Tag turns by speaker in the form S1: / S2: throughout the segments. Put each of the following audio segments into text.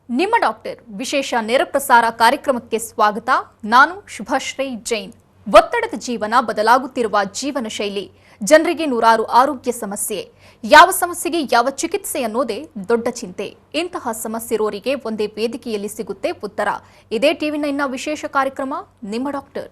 S1: ನಿಮ್ಮ ಡಾಕ್ಟರ್ ವಿಶೇಷ ನೇರ ಪ್ರಸಾರ ಕಾರ್ಯಕ್ರಮಕ್ಕೆ ಸ್ವಾಗತ. ನಾನು ಶುಭಶ್ರೀ ಜೈನ್. ಒತ್ತಡದ ಜೀವನ, ಬದಲಾಗುತ್ತಿರುವ ಜೀವನ ಶೈಲಿ, ಜನರಿಗೆ ನೂರಾರು ಆರೋಗ್ಯ ಸಮಸ್ಯೆ. ಯಾವ ಸಮಸ್ಯೆಗೆ ಯಾವ ಚಿಕಿತ್ಸೆ ಅನ್ನೋದೇ ದೊಡ್ಡ ಚಿಂತೆ. ಇಂತಹ ಸಮಸ್ಯೆ ಇರೋರಿಗೆ ಒಂದೇ ವೇದಿಕೆಯಲ್ಲಿ ಸಿಗುತ್ತೆ ಉತ್ತರ. ಇದೇ ಟಿವಿ9ನ ವಿಶೇಷ ಕಾರ್ಯಕ್ರಮ ನಿಮ್ಮ ಡಾಕ್ಟರ್.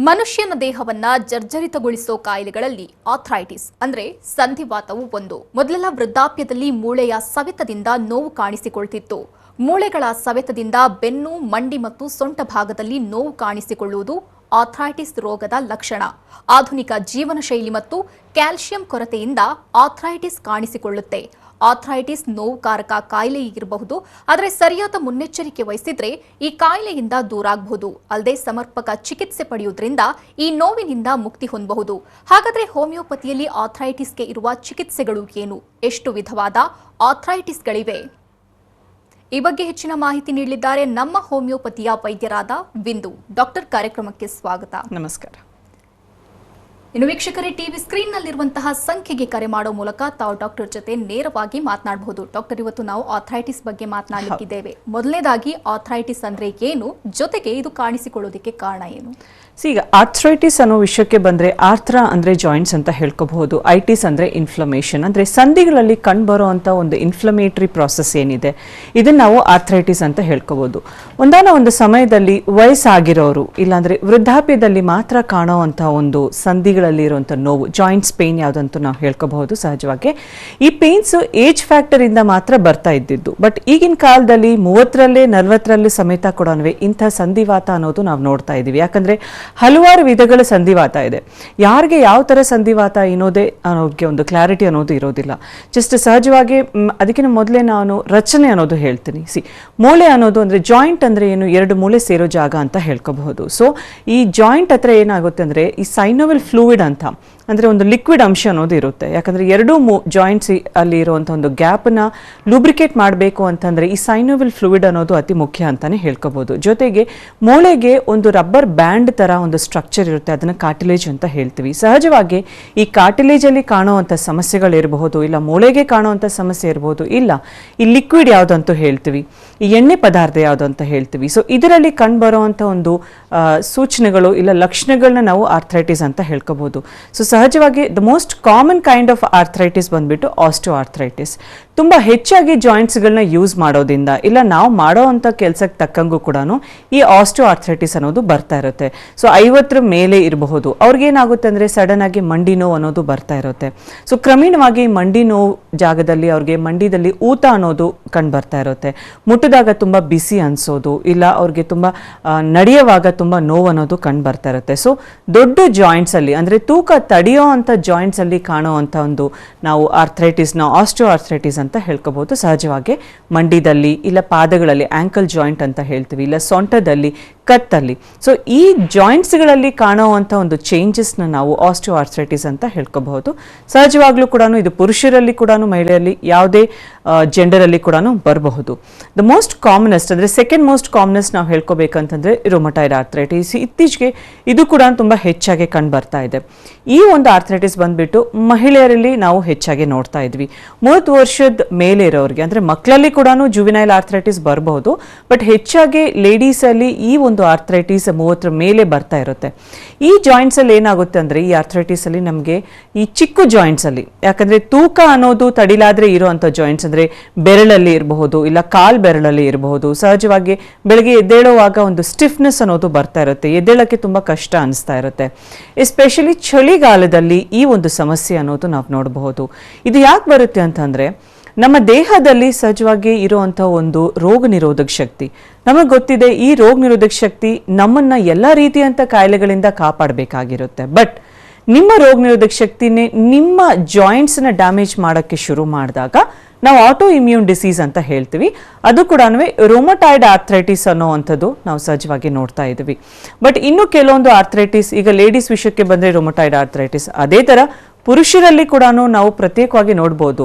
S1: ಮನುಷ್ಯನ ದೇಹವನ್ನ ಜರ್ಜರಿತಗೊಳಿಸೋ ಕಾಯಿಲೆಗಳಲ್ಲಿ ಆರ್ಥ್ರೈಟಿಸ್ ಅಂದ್ರೆ ಸಂಧಿವಾತವು ಒಂದು. ಮೊದಲೆಲ್ಲ ವೃದ್ಧಾಪ್ಯದಲ್ಲಿ ಮೂಳೆಯ ಸವೆತದಿಂದ ನೋವು ಕಾಣಿಸಿಕೊಳ್ತಿತ್ತು. ಮೂಳೆಗಳ ಸವೆತದಿಂದ ಬೆನ್ನು, ಮಂಡಿ ಮತ್ತು ಸೊಂಟ ಭಾಗದಲ್ಲಿ ನೋವು ಕಾಣಿಸಿಕೊಳ್ಳುವುದು ಆರ್ಥ್ರೈಟಿಸ್ ರೋಗದ ಲಕ್ಷಣ. ಆಧುನಿಕ ಜೀವನ ಶೈಲಿ ಮತ್ತು ಕ್ಯಾಲ್ಸಿಯಂ ಕೊರತೆಯಿಂದ ಆರ್ಥ್ರೈಟಿಸ್ ಕಾಣಿಸಿಕೊಳ್ಳುತ್ತೆ. ಆರ್ಥ್ರೈಟಿಸ್ ನೋವುಕಾರಕ ಕಾಯಿಲೆ ಇರಬಹುದು, ಆದರೆ ಸರಿಯಾದ ಮುನ್ನೆಚ್ಚರಿಕೆ ವಹಿಸಿದ್ರೆ ಈ ಕಾಯಿಲೆಯಿಂದ ದೂರಾಗಬಹುದು. ಅಲ್ಲದೆ ಸಮರ್ಪಕ ಚಿಕಿತ್ಸೆ ಪಡೆಯುವುದರಿಂದ ಈ ನೋವಿನಿಂದ ಮುಕ್ತಿ ಹೊಂದಬಹುದು. ಹಾಗಾದ್ರೆ ಹೋಮಿಯೋಪತಿಯಲ್ಲಿ ಆರ್ಥ್ರೈಟಿಸ್ಗೆ ಇರುವ ಚಿಕಿತ್ಸೆಗಳು ಏನು? ಎಷ್ಟು ವಿಧವಾದ ಆರ್ಥ್ರೈಟಿಸ್ಗಳಿವೆ? ಈ ಬಗ್ಗೆ ಹೆಚ್ಚಿನ ಮಾಹಿತಿ ನೀಡಲಿದ್ದಾರೆ ನಮ್ಮ ಹೋಮಿಯೋಪತಿಯ ವೈದ್ಯರಾದ ಬಿಂದು. ಡಾಕ್ಟರ್, ಕಾರ್ಯಕ್ರಮಕ್ಕೆ ಸ್ವಾಗತ.
S2: ನಮಸ್ಕಾರ.
S1: ಇನ್ನು ವೀಕ್ಷಕರೇ, ಟಿವಿ ಸ್ಕ್ರೀನ್ ನಲ್ಲಿರುವಂತಹ ಸಂಖ್ಯೆಗೆ ಕರೆ ಮಾಡೋ ಮೂಲಕ ತಾವು ಡಾಕ್ಟರ್ ಜೊತೆ ನೇರವಾಗಿ ಮಾತನಾಡಬಹುದು. ಡಾಕ್ಟರ್, ಇವತ್ತು ನಾವು ಆರ್ಥ್ರೈಟಿಸ್ ಬಗ್ಗೆ ಮಾತನಾಡಲಿಕ್ಕಿದ್ದೇವೆ. ಮೊದಲನೇದಾಗಿ ಆರ್ಥ್ರೈಟಿಸ್ ಅಂದ್ರೆ ಏನು, ಜೊತೆಗೆ ಇದು ಕಾಣಿಸಿಕೊಳ್ಳೋದಕ್ಕೆ ಕಾರಣ ಏನು?
S2: ಈಗ ಆರ್ಥ್ರೈಟಿಸ್ ಅನ್ನೋ ವಿಷಯಕ್ಕೆ ಬಂದ್ರೆ, ಆರ್ತ್ರ ಅಂದ್ರೆ ಜಾಯಿಂಟ್ಸ್ ಅಂತ ಹೇಳ್ಕೋಬಹುದು, ಐಟಿಸ್ ಅಂದ್ರೆ ಇನ್ಫ್ಲಮೇಷನ್, ಅಂದ್ರೆ ಸಂಧಿಗಳಲ್ಲಿ ಕಂಡುಬರೋ ಅಂತ ಒಂದು ಇನ್ಫ್ಲಮೇಟರಿ ಪ್ರಾಸೆಸ್ ಏನಿದೆ, ಇದನ್ನ ನಾವು ಆರ್ಥ್ರೈಟಿಸ್ ಅಂತ ಹೇಳ್ಕೋಬಹುದು. ಒಂದು ಸಮಯದಲ್ಲಿ ವಯಸ್ಸಾಗಿರೋರು ಇಲ್ಲಾಂದ್ರೆ ವೃದ್ಧಾಪ್ಯದಲ್ಲಿ ಮಾತ್ರ ಕಾಣೋ ಅಂತ ಒಂದು ಸಂಧಿಗಳಲ್ಲಿ ಇರುವಂತ ನೋವು, ಜಾಯಿಂಟ್ಸ್ ಪೇನ್ ಯಾವ್ದಂತೂ ನಾವು ಹೇಳ್ಕೋಬಹುದು. ಸಹಜವಾಗಿ ಈ ಪೇನ್ಸ್ ಏಜ್ ಫ್ಯಾಕ್ಟರ್ ಇಂದ ಮಾತ್ರ ಬರ್ತಾ ಇದ್ದಿದ್ದು. ಬಟ್ ಈಗಿನ ಕಾಲದಲ್ಲಿ 30ರಲ್ಲಿ 40ರಲ್ಲಿ ಸಮೇತ ಕೂಡ ಇಂಥ ಸಂಧಿವಾತ ಅನ್ನೋದು ನಾವು ನೋಡ್ತಾ ಇದೀವಿ. ಯಾಕಂದ್ರೆ ಹಲವಾರು ವಿಧಗಳ ಸಂಧಿವಾತ ಇದೆ. ಯಾರಿಗೆ ಯಾವ ತರ ಸಂಧಿವಾತ ಅನ್ನೋದೇ ಅನ್ನೋದಕ್ಕೆ ಒಂದು ಕ್ಲಾರಿಟಿ ಅನ್ನೋದು ಇರೋದಿಲ್ಲ. ಜಸ್ಟ್ ಸಹಜವಾಗಿ ಅದಕ್ಕಿಂತ ಮೊದಲೇ ನಾನು ರಚನೆ ಅನ್ನೋದು ಹೇಳ್ತೀನಿ. ಮೂಳೆ ಅನ್ನೋದು ಅಂದ್ರೆ ಜಾಯಿಂಟ್ ಅಂದ್ರೆ ಏನು, ಎರಡು ಮೂಳೆ ಸೇರೋ ಜಾಗ ಅಂತ ಹೇಳ್ಕೋಬಹುದು. ಸೊ ಈ ಜಾಯಿಂಟ್ ಹತ್ರ ಏನಾಗುತ್ತೆ ಅಂದ್ರೆ ಈ ಸೈನೋವಿಲ್ ಫ್ಲೂಯಿಡ್ ಅಂತ ಅಂದ್ರೆ ಒಂದು ಲಿಕ್ವಿಡ್ ಅಂಶ ಅನ್ನೋದು ಇರುತ್ತೆ. ಯಾಕಂದ್ರೆ ಎರಡೂ ಜಾಯಿಂಟ್ಸ್ ಅಲ್ಲಿ ಇರುವಂತಹ ಒಂದು ಗ್ಯಾಪ್ ನ ಲೂಬ್ರಿಕೇಟ್ ಮಾಡಬೇಕು ಅಂತಂದ್ರೆ ಈ ಸೈನೋವಿಲ್ ಫ್ಲೂಯಿಡ್ ಅನ್ನೋದು ಅತಿ ಮುಖ್ಯ ಅಂತಾನೆ ಹೇಳ್ಕೋಬಹುದು. ಜೊತೆಗೆ ಮೂಳೆಗೆ ಒಂದು ರಬ್ಬರ್ ಬ್ಯಾಂಡ್ ತರ ಒಂದು ಸ್ಟ್ರಕ್ಚರ್ ಇರುತ್ತೆ, ಅದನ್ನ ಕಾರ್ಟಿಲೇಜ್ ಅಂತ ಹೇಳ್ತೀವಿ. ಸಹಜವಾಗಿ ಈ ಕಾರ್ಟಿಲೇಜ್ ಅಲ್ಲಿ ಕಾಣುವಂತ ಸಮಸ್ಯೆಗಳಿರಬಹುದು, ಇಲ್ಲ ಮೂಳೆಗೆ ಕಾಣುವಂತ ಸಮಸ್ಯೆ ಇರಬಹುದು, ಇಲ್ಲ ಈ ಲಿಕ್ವಿಡ್ ಯಾವ್ದಂತೂ ಹೇಳ್ತೀವಿ, ಈ ಎಣ್ಣೆ ಪದಾರ್ಥ ಯಾವ್ದು ಅಂತ ಹೇಳ್ತೀವಿ. ಸೊ ಇದರಲ್ಲಿ ಕಂಡು ಬರುವಂತ ಒಂದು ಸೂಚನೆಗಳು ಇಲ್ಲ ಲಕ್ಷಣಗಳನ್ನ ನಾವು ಆರ್ಥ್ರೈಟಿಸ್ ಅಂತ ಹೇಳ್ಕೋಬಹುದು. ಸೊ ಸಹಜವಾಗಿ the most common kind of arthritis ಬಂದ್ಬಿಟ್ಟು ಆಸ್ಟೋ ಆರ್ಥ್ರೈಟಿಸ್. ತುಂಬಾ ಹೆಚ್ಚಾಗಿ ಜಾಯಿಂಟ್ಸ್ಗಳನ್ನ ಯೂಸ್ ಮಾಡೋದ್ರಿಂದ ಇಲ್ಲ ನಾವು ಮಾಡೋ ಅಂತ ಕೆಲ್ಸಕ್ಕೆ ತಕ್ಕಂಗೂ ಕೂಡ ಈ ಆಸ್ಟೋ ಆರ್ಥ್ರೈಟಿಸ್ ಅನ್ನೋದು ಬರ್ತಾ ಇರುತ್ತೆ. ಸೊ 50 ಮೇಲೆ ಇರಬಹುದು. ಅವ್ರಿಗೇನಾಗುತ್ತೆ ಅಂದ್ರೆ ಸಡನ್ ಆಗಿ ಮಂಡಿ ನೋವು ಅನ್ನೋದು ಬರ್ತಾ ಇರುತ್ತೆ. ಸೊ ಕ್ರಮೇಣವಾಗಿ ಮಂಡಿ ನೋವು ಜಾಗದಲ್ಲಿ ಅವ್ರಿಗೆ ಮಂಡಿದಲ್ಲಿ ಊತ ಅನ್ನೋದು ಕಂಡು ಬರ್ತಾ ಇರುತ್ತೆ. ಮುಟ್ಟಿದಾಗ ತುಂಬಾ ಬಿಸಿ ಅನ್ಸೋದು, ಇಲ್ಲ ಅವ್ರಿಗೆ ತುಂಬಾ ನಡೆಯುವಾಗ ತುಂಬಾ ನೋವು ಅನ್ನೋದು ಕಂಡು ಬರ್ತಾ ಇರುತ್ತೆ. ಸೊ ದೊಡ್ಡ ಜಾಯಿಂಟ್ಸ್ ಅಲ್ಲಿ ಅಂದ್ರೆ ತೂಕ ತಡೆಯೋ ಅಂತ ಜಾಯಿಂಟ್ಸ್ ಅಲ್ಲಿ ಕಾಣೋ ಅಂತ ಒಂದು ನಾವು ಆರ್ಥ್ರೈಟಿಸ್ ನ ಆಸ್ಟೋ ಆರ್ಥ್ರೈಟಿಸ್ ಅಂತ ಹೇಳ್ಕೋಬಹುದು. ಸಹಜವಾಗಿ ಮಂಡಿದಲ್ಲಿ ಇಲ್ಲ ಪಾದಗಳಲ್ಲಿ ಆಂಕಲ್ ಜಾಯಿಂಟ್ ಅಂತ ಹೇಳ್ತೀವಿ, ಇಲ್ಲ ಸೊಂಟದಲ್ಲಿ, ಕತ್ತಲ್ಲಿ. ಸೊ ಈ ಜಾಯಿಂಟ್ಸ್ ಗಳಲ್ಲಿ ಕಾಣುವಂತ ಒಂದು ಚೇಂಜಸ್ ನ ನಾವು ಆಸ್ಟೋ ಆರ್ಥ್ರೈಟಿಸ್ ಅಂತ ಹೇಳ್ಕೋಬಹುದು. ಸಹಜವಾಗ್ಲೂ ಕೂಡ ಇದು ಪುರುಷರಲ್ಲಿ ಕೂಡ ಮಹಿಳೆಯಲ್ಲಿ ಯಾವುದೇ ಜೆಂಡರ್ ಅಲ್ಲಿ ಕೂಡ ಬರಬಹುದು. ದ ಮೋಸ್ಟ್ ಕಾಮನೆಸ್ಟ್ ಅಂದ್ರೆ ಸೆಕೆಂಡ್ ಮೋಸ್ಟ್ ಕಾಮನೆಸ್ಟ್ ನಾವು ಹೇಳ್ಕೋಬೇಕಂತಂದ್ರೆ ರುಮಟಾಯ್ಡ್ ಆರ್ಥ್ರೈಟಿಸ್. ಇತ್ತೀಚೆಗೆ ಇದು ಕೂಡ ತುಂಬಾ ಹೆಚ್ಚಾಗಿ ಕಂಡು ಬರ್ತಾ ಇದೆ. ಈ ಒಂದು ಆರ್ಥ್ರೈಟಿಸ್ ಬಂದ್ಬಿಟ್ಟು ಮಹಿಳೆಯರಲ್ಲಿ ನಾವು ಹೆಚ್ಚಾಗಿ ನೋಡ್ತಾ ಇದ್ವಿ. 30 ವರ್ಷದ ಮೇಲೆ ಇರೋರಿಗೆ ಅಂದ್ರೆ ಮಕ್ಕಳಲ್ಲಿ ಕೂಡ ಜುವಿನೈಲ್ ಆರ್ಥ್ರೈಟಿಸ್ ಬರಬಹುದು. ಬಟ್ ಹೆಚ್ಚಾಗಿ ಲೇಡೀಸ್ ಅಲ್ಲಿ ಈ ಒಂದು ಆರ್ಥ್ರೈಟಿಸ್ 30 ಮೇಲೆ ಬರ್ತಾ ಇರುತ್ತೆ. ಈ ಜಾಯಿಂಟ್ಸ್ ಅಲ್ಲಿ ಏನಾಗುತ್ತೆ ಅಂದ್ರೆ ಈ ಆರ್ಥ್ರೈಟಿಸ್ ಅಲ್ಲಿ ನಮಗೆ ಈ ಚಿಕ್ಕ ಜಾಯಿಂಟ್ಸ್ ಅಲ್ಲಿ, ಯಾಕಂದ್ರೆ ತೂಕ ಅನ್ನೋದು ತಡಿಲಾದ್ರೆ ಇರುವಂತ ಜಾಯಿಂಟ್ಸ್ ಅಂದ್ರೆ ಬೆರಳಲ್ಲಿ ಇರಬಹುದು, ಇಲ್ಲ ಕಾಲ್ ಬೆರಳಲ್ಲಿ ಇರಬಹುದು. ಸಹಜವಾಗಿ ಬೆಳಗ್ಗೆ ಎದ್ದೇಳುವಾಗ ಒಂದು ಸ್ಟಿಫ್ನೆಸ್ ಅನ್ನೋದು ಬರ್ತಾ ಇರುತ್ತೆ, ಎದ್ದೇಳಕ್ಕೆ ತುಂಬಾ ಕಷ್ಟ ಅನಿಸ್ತಾ ಇರುತ್ತೆ. ಎಸ್ಪೆಷಲಿ ಚಳಿಗಾಲದಲ್ಲಿ ಈ ಒಂದು ಸಮಸ್ಯೆ ಅನ್ನೋದು ನಾವು ನೋಡಬಹುದು. ಇದು ಯಾಕೆ ಬರುತ್ತೆ ಅಂತಂದ್ರೆ ನಮ್ಮ ದೇಹದಲ್ಲಿ ಸಹಜವಾಗಿ ಇರುವಂತಹ ಒಂದು ರೋಗ ನಿರೋಧಕ ಶಕ್ತಿ, ನಮಗೆ ಗೊತ್ತಿದೆ ಈ ರೋಗ ನಿರೋಧಕ ಶಕ್ತಿ ನಮ್ಮನ್ನ ಎಲ್ಲಾ ರೀತಿಯಂತ ಕಾಯಿಲೆಗಳಿಂದ ಕಾಪಾಡಬೇಕಾಗಿರುತ್ತೆ. ಬಟ್ ನಿಮ್ಮ ರೋಗ ನಿರೋಧಕ ಶಕ್ತಿನೇ ನಿಮ್ಮ ಜಾಯಿಂಟ್ಸ್ ನ ಡ್ಯಾಮೇಜ್ ಮಾಡಕ್ಕೆ ಶುರು ಮಾಡಿದಾಗ ನಾವು ಆಟೋ ಇಮ್ಯೂನ್ ಡಿಸೀಸ್ ಅಂತ ಹೇಳ್ತೀವಿ. ಅದು ಕೂಡ ರುಮಟಾಯ್ಡ್ ಆರ್ಥ್ರೈಟಿಸ್ ಅನ್ನೋವಂಥದ್ದು ನಾವು ಸಹಜವಾಗಿ ನೋಡ್ತಾ ಇದ್ದೀವಿ. ಬಟ್ ಇನ್ನು ಕೆಲವೊಂದು ಆರ್ಥ್ರೈಟಿಸ್, ಈಗ ಲೇಡೀಸ್ ವಿಷಯಕ್ಕೆ ಬಂದ್ರೆ ರುಮಟಾಯ್ಡ್ ಆರ್ಥ್ರೈಟಿಸ್, ಅದೇ ತರ ಪುರುಷರಲ್ಲಿ ಕೂಡ ನಾವು ಪ್ರತ್ಯೇಕವಾಗಿ ನೋಡಬಹುದು.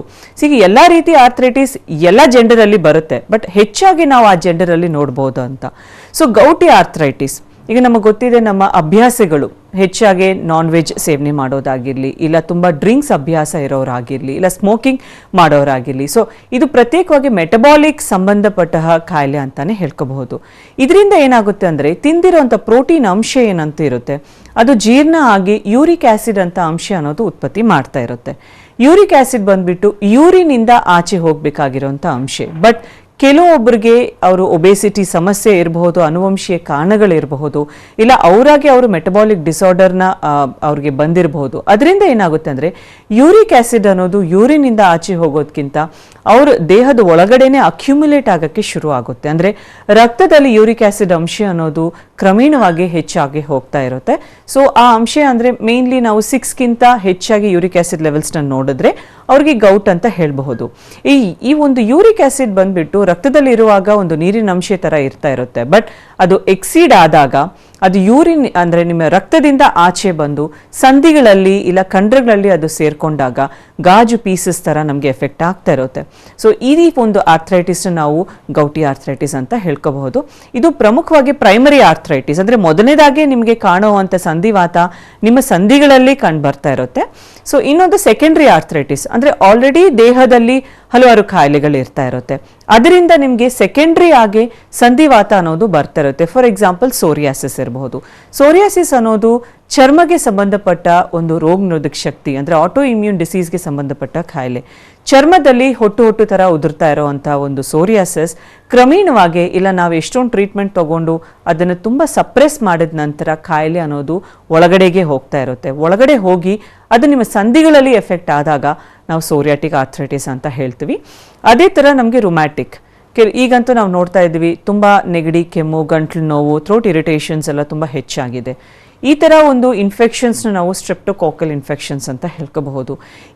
S2: ಎಲ್ಲಾ ರೀತಿ ಆರ್ಥ್ರೈಟಿಸ್ ಎಲ್ಲ ಜೆಂಡರ್ ಅಲ್ಲಿ ಬರುತ್ತೆ, ಬಟ್ ಹೆಚ್ಚಾಗಿ ನಾವು ಆ ಜೆಂಡರ್ ಅಲ್ಲಿ ನೋಡಬಹುದು ಅಂತ. ಸೊ ಗೌಟಿ ಆರ್ಥ್ರೈಟಿಸ್ ಈಗ ನಮಗೆ ಗೊತ್ತಿದೆ ನಮ್ಮ ಅಭ್ಯಾಸಗಳು ಹೆಚ್ಚಾಗಿ ನಾನ್ ವೆಜ್ ಸೇವನೆ ಮಾಡೋದಾಗಿರಲಿ, ಇಲ್ಲ ತುಂಬ ಡ್ರಿಂಕ್ಸ್ ಅಭ್ಯಾಸ ಇರೋರಾಗಿರಲಿ, ಇಲ್ಲ ಸ್ಮೋಕಿಂಗ್ ಮಾಡೋರಾಗಿರಲಿ. ಸೊ ಇದು ಪ್ರತ್ಯೇಕವಾಗಿ ಮೆಟಬಾಲಿಕ್ ಸಂಬಂಧಪಟ್ಟ ಕಾಯಿಲೆ ಅಂತಾನೆ ಹೇಳ್ಕೋಬಹುದು. ಇದರಿಂದ ಏನಾಗುತ್ತೆ ಅಂದರೆ ತಿಂದಿರೋಂಥ ಪ್ರೋಟೀನ್ ಅಂಶ ಏನಂತ ಇರುತ್ತೆ ಅದು ಜೀರ್ಣ ಆಗಿ ಯೂರಿಕ್ ಆ್ಯಸಿಡ್ ಅಂತ ಅಂಶ ಅನ್ನೋದು ಉತ್ಪತ್ತಿ ಮಾಡ್ತಾ ಇರುತ್ತೆ. ಯೂರಿಕ್ ಆ್ಯಸಿಡ್ ಬಂದ್ಬಿಟ್ಟು ಯೂರಿನಿಂದ ಆಚೆ ಹೋಗಬೇಕಾಗಿರೋಂಥ ಅಂಶ. ಬಟ್ ಕೆಲವೊಬ್ಬರಿಗೆ ಅವರು ಒಬೇಸಿಟಿ ಸಮಸ್ಯೆ ಇರಬಹುದು, ಅನುವಂಶೀಯ ಕಾರಣಗಳಿರಬಹುದು, ಇಲ್ಲ ಅವರಾಗೆ ಅವರು ಮೆಟಬಾಲಿಕ್ ಡಿಸಾರ್ಡರ್ನ ಅವ್ರಿಗೆ ಬಂದಿರಬಹುದು. ಅದರಿಂದ ಏನಾಗುತ್ತೆ ಅಂದರೆ ಯೂರಿಕ್ ಆ್ಯಸಿಡ್ ಅನ್ನೋದು ಯೂರಿನಿಂದ ಆಚೆ ಹೋಗೋದಕ್ಕಿಂತ ಅವ್ರ ದೇಹದ ಒಳಗಡೆನೆ ಅಕ್ಯುಮುಲೇಟ್ ಆಗೋಕ್ಕೆ ಶುರು ಆಗುತ್ತೆ. ಅಂದರೆ ರಕ್ತದಲ್ಲಿ ಯೂರಿಕ್ ಆ್ಯಸಿಡ್ ಅಂಶ ಅನ್ನೋದು ಕ್ರಮೇಣವಾಗಿ ಹೆಚ್ಚಾಗಿ ಹೋಗ್ತಾ ಇರುತ್ತೆ. ಸೊ ಆ ಅಂಶ ಅಂದರೆ ಮೇನ್ಲಿ ನಾವು 6ಗಿಂತ ಹೆಚ್ಚಾಗಿ ಯೂರಿಕ್ ಆ್ಯಸಿಡ್ ಲೆವೆಲ್ಸ್ನ ನೋಡಿದ್ರೆ ಅವ್ರಿಗೆ ಗೌಟ್ ಅಂತ ಹೇಳಬಹುದು. ಈ ಒಂದು ಯೂರಿಕ್ ಆ್ಯಸಿಡ್ ಬಂದ್ಬಿಟ್ಟು ರಕ್ತದಲ್ಲಿರುವಾಗ ಒಂದು ನೀರಿನ ಅಂಶ ಥರ ಇರ್ತಾ ಇರುತ್ತೆ. ಬಟ್ ಅದು ಎಕ್ಸೀಡ್ ಆದಾಗ ಅದು ಯೂರಿನ್ ಅಂದರೆ ನಿಮ್ಮ ರಕ್ತದಿಂದ ಆಚೆ ಬಂದು ಸಂಧಿಗಳಲ್ಲಿ ಇಲ್ಲ ಕಂಡ್ರಗಳಲ್ಲಿ ಅದು ಸೇರ್ಕೊಂಡಾಗ ಗಾಜು ಪೀಸಸ್ ಥರ ನಮಗೆ ಎಫೆಕ್ಟ್ ಆಗ್ತಾ ಇರುತ್ತೆ. ಸೊ ಈ ಒಂದು ಆರ್ಥ್ರೈಟಿಸ್ನ ನಾವು ಗೌಟಿ ಆರ್ಥ್ರೈಟಿಸ್ ಅಂತ ಹೇಳ್ಕೋಬಹುದು. ಇದು ಪ್ರಮುಖವಾಗಿ ಪ್ರೈಮರಿ ಆರ್ಥ್ರೈಟಿಸ್ ಅಂದರೆ ಮೊದಲನೇದಾಗಿ ನಿಮಗೆ ಕಾಣುವಂಥ ಸಂಧಿವಾತ ನಿಮ್ಮ ಸಂಧಿಗಳಲ್ಲಿ ಕಂಡು ಬರ್ತಾ ಇರುತ್ತೆ. ಸೊ ಇನ್ನೊಂದು ಸೆಕೆಂಡ್ರಿ ಆರ್ಥ್ರೈಟಿಸ್ ಅಂದರೆ ಆಲ್ರೆಡಿ ದೇಹದಲ್ಲಿ ಹಲವಾರು ಕಾಯಿಲೆಗಳು ಇರ್ತಾ ಇರುತ್ತೆ, ಅದರಿಂದ ನಿಮಗೆ ಸೆಕೆಂಡ್ರಿ ಆಗಿ ಸಂಧಿವಾತ ಅನ್ನೋದು ಬರ್ತಾ ಇರುತ್ತೆ. ಫಾರ್ ಎಕ್ಸಾಂಪಲ್ ಸೋರಿಯಾಸಿಸ್ ಇರಬಹುದು. ಸೋರಿಯಾಸಿಸ್ ಅನ್ನೋದು ಚರ್ಮಗೆ ಸಂಬಂಧಪಟ್ಟ ಒಂದು ರೋಗ ನಿರೋಧಕ ಶಕ್ತಿ ಅಂದರೆ ಆಟೋ ಇಮ್ಯೂನ್ ಡಿಸೀಸ್ಗೆ ಸಂಬಂಧಪಟ್ಟ ಕಾಯಿಲೆ. ಚರ್ಮದಲ್ಲಿ ಹೊಟ್ಟು ಥರ ಉದುರ್ತಾ ಇರೋವಂಥ ಒಂದು ಸೋರಿಯಾಸಿಸ್ ಕ್ರಮೇಣವಾಗಿ ಇಲ್ಲ ನಾವು ಎಷ್ಟೊಂದು ಟ್ರೀಟ್ಮೆಂಟ್ ತಗೊಂಡು ಅದನ್ನು ತುಂಬ ಸಪ್ರೆಸ್ ಮಾಡಿದ ನಂತರ ಕಾಯಿಲೆ ಅನ್ನೋದು ಒಳಗಡೆಗೆ ಹೋಗ್ತಾ ಇರುತ್ತೆ. ಒಳಗಡೆ ಹೋಗಿ ಅದು ನಿಮ್ಮ ಸಂಧಿಗಳಲ್ಲಿ ಎಫೆಕ್ಟ್ ಆದಾಗ ನಾವು ಸೋರಿಯಾಟಿಕ್ ಆರ್ಥ್ರೈಟಿಸ್ ಅಂತ ಹೇಳ್ತೀವಿ. ಅದೇ ಥರ ನಮಗೆ ರುಮ್ಯಾಟಿಕ್ ಈಗಂತೂ ನಾವು ನೋಡ್ತಾ ಇದ್ದೀವಿ, ತುಂಬ ನೆಗಡಿ, ಕೆಮ್ಮು, ಗಂಟ್ಲು ನೋವು, ಥ್ರೋಟ್ ಇರಿಟೇಷನ್ಸ್ ಎಲ್ಲ ತುಂಬ ಹೆಚ್ಚಾಗಿದೆ. ಈ ಥರ ಒಂದು ಇನ್ಫೆಕ್ಷನ್ಸ್ನ ನಾವು ಸ್ಟ್ರೆಪ್ಟೋಕಾಕಲ್ ಇನ್ಫೆಕ್ಷನ್ಸ್ ಅಂತ ಹೇಳ್ಕೋಬಹುದು.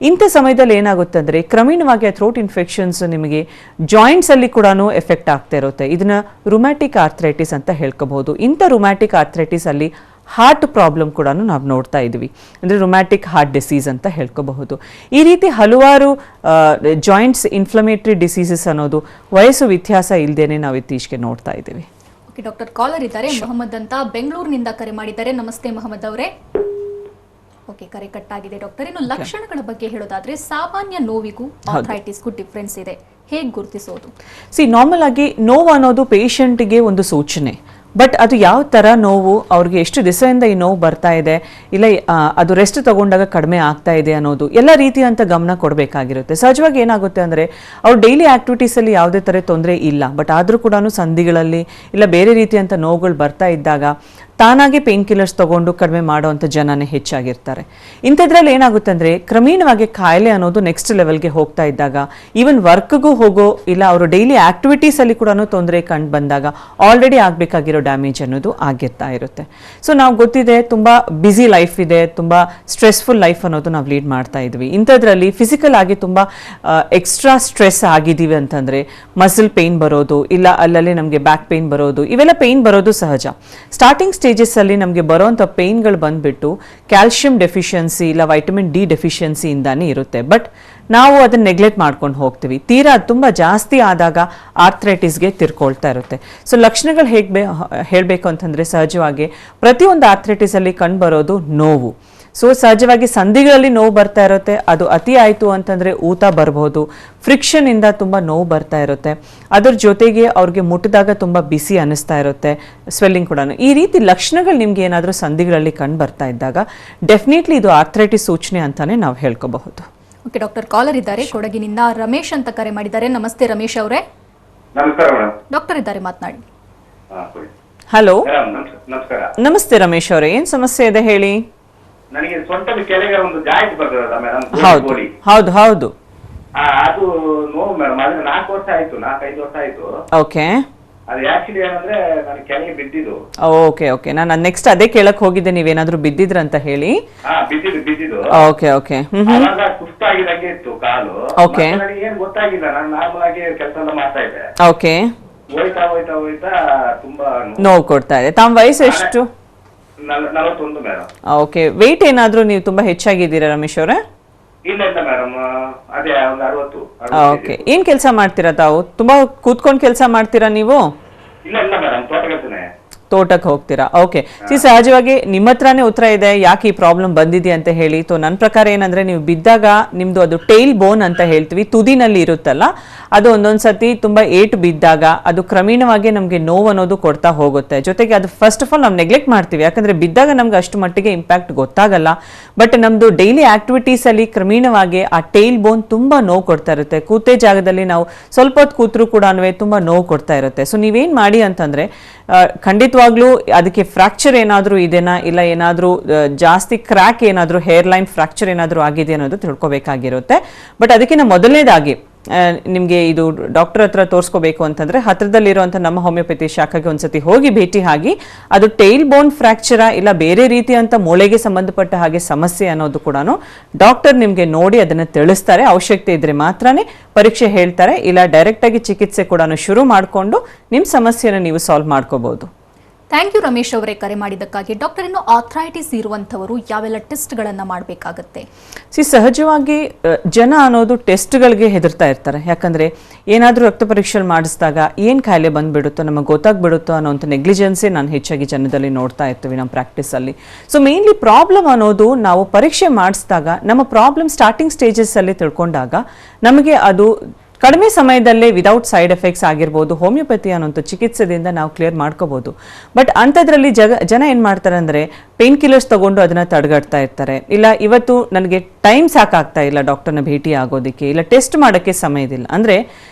S2: ಇಂಥ ಸಮಯದಲ್ಲಿ ಏನಾಗುತ್ತೆ ಅಂದರೆ ಕ್ರಮೇಣವಾಗಿ ಆ ಥ್ರೋಟ್ ಇನ್ಫೆಕ್ಷನ್ಸ್ ನಿಮಗೆ ಜಾಯಿಂಟ್ಸಲ್ಲಿ ಕೂಡ ಎಫೆಕ್ಟ್ ಆಗ್ತಾ ಇರುತ್ತೆ. ಇದನ್ನು ರುಮ್ಯಾಟಿಕ್ ಆರ್ಥ್ರೈಟಿಸ್ ಅಂತ ಹೇಳ್ಕೋಬಹುದು. ಇಂಥ ರುಮ್ಯಾಟಿಕ್ ಆರ್ಥ್ರೈಟಿಸಲ್ಲಿ ಹಾರ್ಟ್ ಪ್ರಾಬ್ಲಮ್ ಕೂಡ ನಾವು ನೋಡ್ತಾ ಇದ್ವಿ, ಅಂದರೆ ರುಮ್ಯಾಟಿಕ್ ಹಾರ್ಟ್ ಡಿಸೀಸ್ ಅಂತ ಹೇಳ್ಕೋಬಹುದು. ಈ ರೀತಿ ಹಲವಾರು ಜಾಯಿಂಟ್ಸ್ ಇನ್ಫ್ಲಮೇಟರಿ ಡಿಸೀಸಸ್ ಅನ್ನೋದು ವಯಸ್ಸು ವ್ಯತ್ಯಾಸ ಇಲ್ಲದೇನೆ ನಾವು ಇತ್ತೀಚೆಗೆ ನೋಡ್ತಾ ಇದ್ದೀವಿ.
S1: ಓಕೆ ಡಾಕ್ಟರ್, ಕಾಲರ್ ಇದ್ದಾರೆ ಮೊಹಮ್ಮದ್ ಅಂತ ಬೆಂಗಳೂರಿನಿಂದ ಕರೆ ಮಾಡಿದ್ದಾರೆ. ನಮಸ್ತೆ ಮೊಹಮ್ಮದ್ ಅವರೇ. ಓಕೆ, ಕರೆ ಕಟ್ ಆಗಿದೆ ಡಾಕ್ಟರ್. ಇನ್ನು ಲಕ್ಷಣಗಳ ಬಗ್ಗೆ ಹೇಳೋದಾದ್ರೆ ಸಾಮಾನ್ಯ ನೋವಿಗೂ ಆರ್ಥ್ರೈಟಿಸ್ಗೂ ಡಿಫ್ರೆನ್ಸ್ ಇದೆ, ಹೇಗೆ ಗುರುತಿಸೋದು?
S2: ನಾರ್ಮಲ್ ಆಗಿ ನೋವು ಅನ್ನೋದು ಪೇಷಂಟ್ಗೆ ಒಂದು ಸೂಚನೆ. ಬಟ್ ಅದು ಯಾವ ಥರ ನೋವು, ಅವ್ರಿಗೆ ಎಷ್ಟು ದಿವಸದಿಂದ ಈ ನೋವು ಬರ್ತಾ ಇದೆ, ಇಲ್ಲ ಅದು ರೆಸ್ಟ್ ತಗೊಂಡಾಗ ಕಡಿಮೆ ಆಗ್ತಾ ಇದೆ ಅನ್ನೋದು ಎಲ್ಲ ರೀತಿಯಂತ ಗಮನ ಕೊಡಬೇಕಾಗಿರುತ್ತೆ. ಸಹಜವಾಗಿ ಏನಾಗುತ್ತೆ ಅಂದರೆ ಅವ್ರ ಡೈಲಿ ಆ್ಯಕ್ಟಿವಿಟೀಸಲ್ಲಿ ಯಾವುದೇ ಥರ ತೊಂದರೆ ಇಲ್ಲ, ಬಟ್ ಆದರೂ ಕೂಡ ಸಂಧಿಗಳಲ್ಲಿ ಇಲ್ಲ ಬೇರೆ ರೀತಿಯಂಥ ನೋವುಗಳು ಬರ್ತಾ ಇದ್ದಾಗ ತಾನಾಗಿ ಪೇನ್ ಕಿಲ್ಲರ್ಸ್ ತೊಗೊಂಡು ಕಡಿಮೆ ಮಾಡೋವಂಥ ಜನನೇ ಹೆಚ್ಚಾಗಿರ್ತಾರೆ. ಇಂಥದ್ರಲ್ಲಿ ಏನಾಗುತ್ತೆ ಅಂದರೆ ಕ್ರಮೇಣವಾಗಿ ಕಾಯಿಲೆ ಅನ್ನೋದು ನೆಕ್ಸ್ಟ್ ಲೆವೆಲ್ಗೆ ಹೋಗ್ತಾ ಇದ್ದಾಗ ಈವನ್ ವರ್ಕ್ಗೂ ಹೋಗೋ ಇಲ್ಲ ಅವರು ಡೈಲಿ ಆ್ಯಕ್ಟಿವಿಟೀಸಲ್ಲಿ ಕೂಡ ತೊಂದರೆ ಕಂಡು ಬಂದಾಗ ಆಲ್ರೆಡಿ ಆಗಬೇಕಾಗಿರೋ ಡ್ಯಾಮೇಜ್ ಅನ್ನೋದು ಆಗಿರ್ತಾ ಇರುತ್ತೆ. ಸೊ ನಾವು ಗೊತ್ತಿದೆ ತುಂಬ ಬ್ಯುಸಿ ಲೈಫ್ ಇದೆ, ತುಂಬ ಸ್ಟ್ರೆಸ್ಫುಲ್ ಲೈಫ್ ಅನ್ನೋದು ನಾವು ಲೀಡ್ ಮಾಡ್ತಾ ಇದ್ವಿ. ಇಂಥದ್ರಲ್ಲಿ ಫಿಸಿಕಲ್ ಆಗಿ ತುಂಬ ಎಕ್ಸ್ಟ್ರಾ ಸ್ಟ್ರೆಸ್ ಆಗಿದ್ದೀವಿ ಅಂತಂದರೆ ಮಸಲ್ ಪೇಯ್ನ್ ಬರೋದು, ಇಲ್ಲ ಅಲ್ಲಲ್ಲಿ ನಮಗೆ ಬ್ಯಾಕ್ ಪೇಯ್ನ್ ಬರೋದು, ಇವೆಲ್ಲ ಪೇಯ್ನ್ ಬರೋದು ಸಹಜ. ಸ್ಟಾರ್ಟಿಂಗ್ ಸ್ಟೇಜಸ್ ಅಲ್ಲಿ ನಮಗೆ ಬರುವಂಥ ಪೇಯ್ನ್ಗಳು ಬಂದ್ಬಿಟ್ಟು ಕ್ಯಾಲ್ಶಿಯಂ ಡೆಫಿಷಿಯನ್ಸಿ ಇಲ್ಲ ವೈಟಮಿನ್ ಡಿ ಡೆಫಿಷಿಯನ್ಸಿಯಿಂದಾನೇ ಇರುತ್ತೆ. ಬಟ್ ನಾವು ಅದನ್ನ ನೆಗ್ಲೆಕ್ಟ್ ಮಾಡ್ಕೊಂಡು ಹೋಗ್ತೀವಿ. ತೀರಾ ತುಂಬ ಜಾಸ್ತಿ ಆದಾಗ ಆರ್ಥ್ರೈಟಿಸ್ಗೆ ತಿರ್ಕೊಳ್ತಾ ಇರುತ್ತೆ. ಸೊ ಲಕ್ಷಣಗಳು ಹೇಳಬೇಕು ಅಂತಂದರೆ ಸಹಜವಾಗಿ ಪ್ರತಿಯೊಂದು ಆರ್ಥ್ರೈಟಿಸಲ್ಲಿ ಕಂಡುಬರೋದು ನೋವು. ಸೊ ಸಹಜವಾಗಿ ಸಂಧಿಗಳಲ್ಲಿ ನೋವು ಬರ್ತಾ ಇರುತ್ತೆ. ಅದು ಅತಿ ಆಯಿತು ಅಂತಂದರೆ ಊತ ಬರ್ಬೋದು, ಫ್ರಿಕ್ಷನಿಂದ ತುಂಬ ನೋವು ಬರ್ತಾ ಇರುತ್ತೆ. ಅದ್ರ ಜೊತೆಗೆ ಅವ್ರಿಗೆ ಮುಟ್ಟಿದಾಗ ತುಂಬ ಬಿಸಿ ಅನ್ನಿಸ್ತಾ ಇರುತ್ತೆ, ಸ್ವೆಲ್ಲಿಂಗ್ ಕೂಡ. ಈ ರೀತಿ ಲಕ್ಷಣಗಳು ನಿಮ್ಗೆ ಏನಾದರೂ ಸಂಧಿಗಳಲ್ಲಿ ಕಂಡು ಬರ್ತಾ ಇದ್ದಾಗ ಡೆಫಿನೆಟ್ಲಿ ಇದು ಆರ್ಥ್ರೈಟಿಸ್ ಸೂಚನೆ ಅಂತಾನೆ ನಾವು ಹೇಳ್ಕೋಬಹುದು.
S1: ಓಕೆ ಡಾಕ್ಟರ್, ಕಾಲರ್ ಇದ್ದಾರೆ ಕೊಡಗಿನಿಂದ ರಮೇಶ್ ಅಂತ ಕರೆ ಮಾಡಿದ್ದಾರೆ. ನಮಸ್ತೆ ರಮೇಶ್ ಅವರೇ.
S3: ನಮಸ್ಕಾರ ಮೇಡಮ್.
S1: ಡಾಕ್ಟರ್ ಇದ್ದಾರೆ, ಮಾತನಾಡಿ.
S2: ಹಲೋ,
S3: ನಮಸ್ಕಾರ.
S2: ನಮಸ್ತೆ ರಮೇಶ್ ಅವರೇ, ಏನ್ ಸಮಸ್ಯೆ ಇದೆ ಹೇಳಿ.
S3: ನನಗೆ ಸೊಂಟದ ಕೆಳಗೆ ಒಂದು ಜಾಯಿಂಟ್ ಬರ್ತದಲ್ಲ ಮೇಡಮ್,
S2: ಹೌದು ಹೌದು ಹೌದು.
S3: ಅದು ನೋವು ಮೇಡಮ್. ಅದು 4-5 ವರ್ಷ ಆಯ್ತು.
S2: ಓಕೆ.
S3: ಅದು ಆಕ್ಚುಲಿ ಏನಂದ್ರೆ ನಾನು ಕೆಳಗೆ ಬಿದ್ದಿದ್ದು.
S2: ಓಕೆ ಓಕೆ, ನಾನು ನೆಕ್ಸ್ಟ್ ಅದೇ ಕೇಳಕ್ ಹೋಗಿದ್ದೆ, ನೀವೇನಾದ್ರೂ ಬಿದ್ದಿದ್ರ ಅಂತ ಹೇಳಿ.
S3: ಬಿದ್ದಿದ್ದು.
S2: Okay okay.
S3: ಅವಾಗ ಸುಸ್ತಾಗಿದಂಗೆ ಇತ್ತು ಕಾಲು.
S2: ಓಕೆ.
S3: ನನಗೆ ಏನ್ ಗೊತ್ತಾಗಿಲ್ಲ, ನಾನು ನಾರ್ಮಲ್ ಆಗಿ ಕೆಲಸ ಎಲ್ಲ ಮಾಡ್ತಾ ಇದ್ದೆ.
S2: ಓಕೆ.
S3: ಹೋಯ್ತಾ ಹೋಯ್ತಾ ಹೋಯ್ತಾ ತುಂಬಾ
S2: ನೋವು ಕೊಡ್ತಾ ಇದೆ. ತಮ್ಮ ವಯಸ್ಸು ಎಷ್ಟು?
S3: 41 ಮೇಡಮ್.
S2: ಓಕೆ. ವೆಯ್ಟ್ ಏನಾದ್ರೂ ನೀವು ತುಂಬಾ ಹೆಚ್ಚಾಗಿದ್ದೀರಾ ರಮೇಶ್ ಅವರೇ?
S3: ಇಲ್ಲ ಇಲ್ಲ ಮೇಡಮ್, ಅದೇ ಒಂದು 60.
S2: ಓಕೆ. ಏನ್ ಕೆಲಸ ಮಾಡ್ತೀರಾ ತಾವು? ತುಂಬಾ ಕೂತ್ಕೊಂಡು ಕೆಲಸ ಮಾಡ್ತೀರಾ ನೀವು?
S3: ಇಲ್ಲ ಇಲ್ಲ ಮೇಡಮ್, ತೋಟಗಾರಿಕೆ.
S2: ತೋಟಕ್ಕೆ ಹೋಗ್ತೀರಾ. ಓಕೆ. ಸಹಜವಾಗಿ ನಿಮ್ಮ ಹತ್ರನೇ ಉತ್ತರ ಇದೆ ಯಾಕೆ ಈ ಪ್ರಾಬ್ಲಮ್ ಬಂದಿದೆ ಅಂತ ಹೇಳಿ. ನನ್ನ ಪ್ರಕಾರ ಏನಂದ್ರೆ, ನೀವು ಬಿದ್ದಾಗ ನಿಮ್ದು ಅದು ಟೈಲ್ ಬೋನ್ ಅಂತ ಹೇಳ್ತೀವಿ, ತುದಿನಲ್ಲಿ ಇರುತ್ತಲ್ಲ, ಅದು ಒಂದೊಂದ್ಸತಿ ತುಂಬಾ ಏಟು ಬಿದ್ದಾಗ ಅದು ಕ್ರಮೇಣವಾಗಿ ನಮಗೆ ನೋವು ಅನ್ನೋದು ಕೊಡ್ತಾ ಹೋಗುತ್ತೆ. ಜೊತೆಗೆ ಅದು ಫಸ್ಟ್ ಆಫ್ ಆಲ್ ನಾವು ನೆಗ್ಲೆಕ್ಟ್ ಮಾಡ್ತೀವಿ, ಯಾಕಂದ್ರೆ ಬಿದ್ದಾಗ ನಮ್ಗೆ ಅಷ್ಟು ಮಟ್ಟಿಗೆ ಇಂಪ್ಯಾಕ್ಟ್ ಗೊತ್ತಾಗಲ್ಲ. ಬಟ್ ನಮ್ದು ಡೈಲಿ ಆಕ್ಟಿವಿಟೀಸ್ ಅಲ್ಲಿ ಕ್ರಮೇಣವಾಗಿ ಆ ಟೈಲ್ ಬೋನ್ ತುಂಬಾ ನೋವು ಕೊಡ್ತಾ ಇರುತ್ತೆ. ಕೂತೆ ಜಾಗದಲ್ಲಿ ನಾವು ಸ್ವಲ್ಪ ಹೊತ್ತು ಕೂತ್ರು ಕೂಡ ತುಂಬಾ ನೋವು ಕೊಡ್ತಾ ಇರುತ್ತೆ. ಸೊ ನೀವೇನ್ ಮಾಡಿ ಅಂತಂದ್ರೆ, ಖಂಡಿತವಾಗ್ಲೂ ಅದಕ್ಕೆ ಫ್ರಾಕ್ಚರ್ ಏನಾದ್ರೂ ಇದೆನಾ, ಇಲ್ಲ ಏನಾದ್ರೂ ಜಾಸ್ತಿ ಕ್ರ್ಯಾಕ್ ಏನಾದ್ರೂ ಹೇರ್ ಲೈನ್ ಫ್ರಾಕ್ಚರ್ ಏನಾದ್ರೂ ಆಗಿದೆ ಅನ್ನೋದು ತಿಳ್ಕೊಬೇಕಾಗಿರುತ್ತೆ. ಬಟ್ ಅದಕ್ಕಿಂತ ಮೊದಲನೇದಾಗಿ ನಿಮಗೆ ಇದು ಡಾಕ್ಟರ್ ಹತ್ರ ತೋರಿಸ್ಕೋಬೇಕು ಅಂತಂದ್ರೆ, ಹತ್ರದಲ್ಲಿರುವಂಥ ನಮ್ಮ ಹೋಮಿಯೋಪತಿ ಶಾಖೆಗೆ ಒಂದ್ಸತಿ ಹೋಗಿ ಭೇಟಿ ಆಗಿ, ಅದು ಟೈಲ್ ಬೋನ್ ಫ್ರಾಕ್ಚರಾ ಇಲ್ಲ ಬೇರೆ ರೀತಿಯಂತ ಮೂಳೆಗೆ ಸಂಬಂಧಪಟ್ಟ ಹಾಗೆ ಸಮಸ್ಯೆ ಅನ್ನೋದು ಕೂಡ ಡಾಕ್ಟರ್ ನಿಮಗೆ ನೋಡಿ ಅದನ್ನು ತಿಳಿಸ್ತಾರೆ. ಅವಶ್ಯಕತೆ ಇದ್ರೆ ಮಾತ್ರನೇ ಪರೀಕ್ಷೆ ಹೇಳ್ತಾರೆ, ಇಲ್ಲ ಡೈರೆಕ್ಟ್ ಆಗಿ ಚಿಕಿತ್ಸೆ ಕೂಡ ಶುರು ಮಾಡಿಕೊಂಡು ನಿಮ್ಮ ಸಮಸ್ಯೆನ ನೀವು ಸಾಲ್ವ್ ಮಾಡ್ಕೋಬಹುದು.
S1: ಥ್ಯಾಂಕ್ ಯು ರಮೇಶ್ ಅವರೇ ಕರೆ ಮಾಡಿದ್ದಕ್ಕಾಗಿ. ಡಾಕ್ಟರ್, ಇನ್ನು ಆರ್ಥ್ರೈಟಿಸ್ ಇರುವಂಥವರು ಯಾವೆಲ್ಲ ಟೆಸ್ಟ್ಗಳನ್ನು ಮಾಡಬೇಕಾಗತ್ತೆ?
S2: ಸಹಜವಾಗಿ ಜನ ಅನ್ನೋದು ಟೆಸ್ಟ್ಗಳಿಗೆ ಹೆದರ್ತಾ ಇರ್ತಾರೆ. ಯಾಕಂದ್ರೆ ಏನಾದರೂ ರಕ್ತ ಪರೀಕ್ಷೆ ಮಾಡಿಸಿದಾಗ ಏನು ಕಾಯಿಲೆ ಬಂದ್ಬಿಡುತ್ತೋ, ನಮಗೆ ಗೊತ್ತಾಗ್ಬಿಡುತ್ತೋ ಅನ್ನೋಂಥ ನೆಗ್ಲಿಜೆನ್ಸೇ ನಾನು ಹೆಚ್ಚಾಗಿ ಜನದಲ್ಲಿ ನೋಡ್ತಾ ಇರ್ತೀವಿ ನಮ್ಮ ಪ್ರಾಕ್ಟೀಸಲ್ಲಿ. ಸೊ ಮೇನ್ಲಿ ಪ್ರಾಬ್ಲಮ್ ಅನ್ನೋದು ನಾವು ಪರೀಕ್ಷೆ ಮಾಡಿಸಿದಾಗ, ನಮ್ಮ ಪ್ರಾಬ್ಲಮ್ ಸ್ಟಾರ್ಟಿಂಗ್ ಸ್ಟೇಜಸ್ ಅಲ್ಲಿ ತಿಳ್ಕೊಂಡಾಗ ನಮಗೆ ಅದು ಕಡಿಮೆ ಸಮಯದಲ್ಲೇ ವಿದೌಟ್ ಸೈಡ್ ಎಫೆಕ್ಟ್ಸ್ ಆಗಿರ್ಬೋದು, ಹೋಮಿಯೋಪತಿ ಅನ್ನೋಂಥ ಚಿಕಿತ್ಸೆದಿಂದ ನಾವು ಕ್ಲಿಯರ್ ಮಾಡ್ಕೋಬಹುದು. ಬಟ್ ಅಂಥದ್ರಲ್ಲಿ ಜನ ಏನು ಮಾಡ್ತಾರೆ ಅಂದರೆ, ಪೇನ್ ಕಿಲ್ಲರ್ಸ್ ತಗೊಂಡು ಅದನ್ನು ತಡೆಗಟ್ತಾ ಇರ್ತಾರೆ. ಇಲ್ಲ ಇವತ್ತು ನನಗೆ ಟೈಮ್ ಸಾಕಾಗ್ತಾ ಇಲ್ಲ ಡಾಕ್ಟರ್ನ ಭೇಟಿ ಆಗೋದಕ್ಕೆ, ಇಲ್ಲ ಟೆಸ್ಟ್ ಮಾಡೋಕ್ಕೆ ಸಮಯದಿಲ್ಲ ಅಂದರೆ,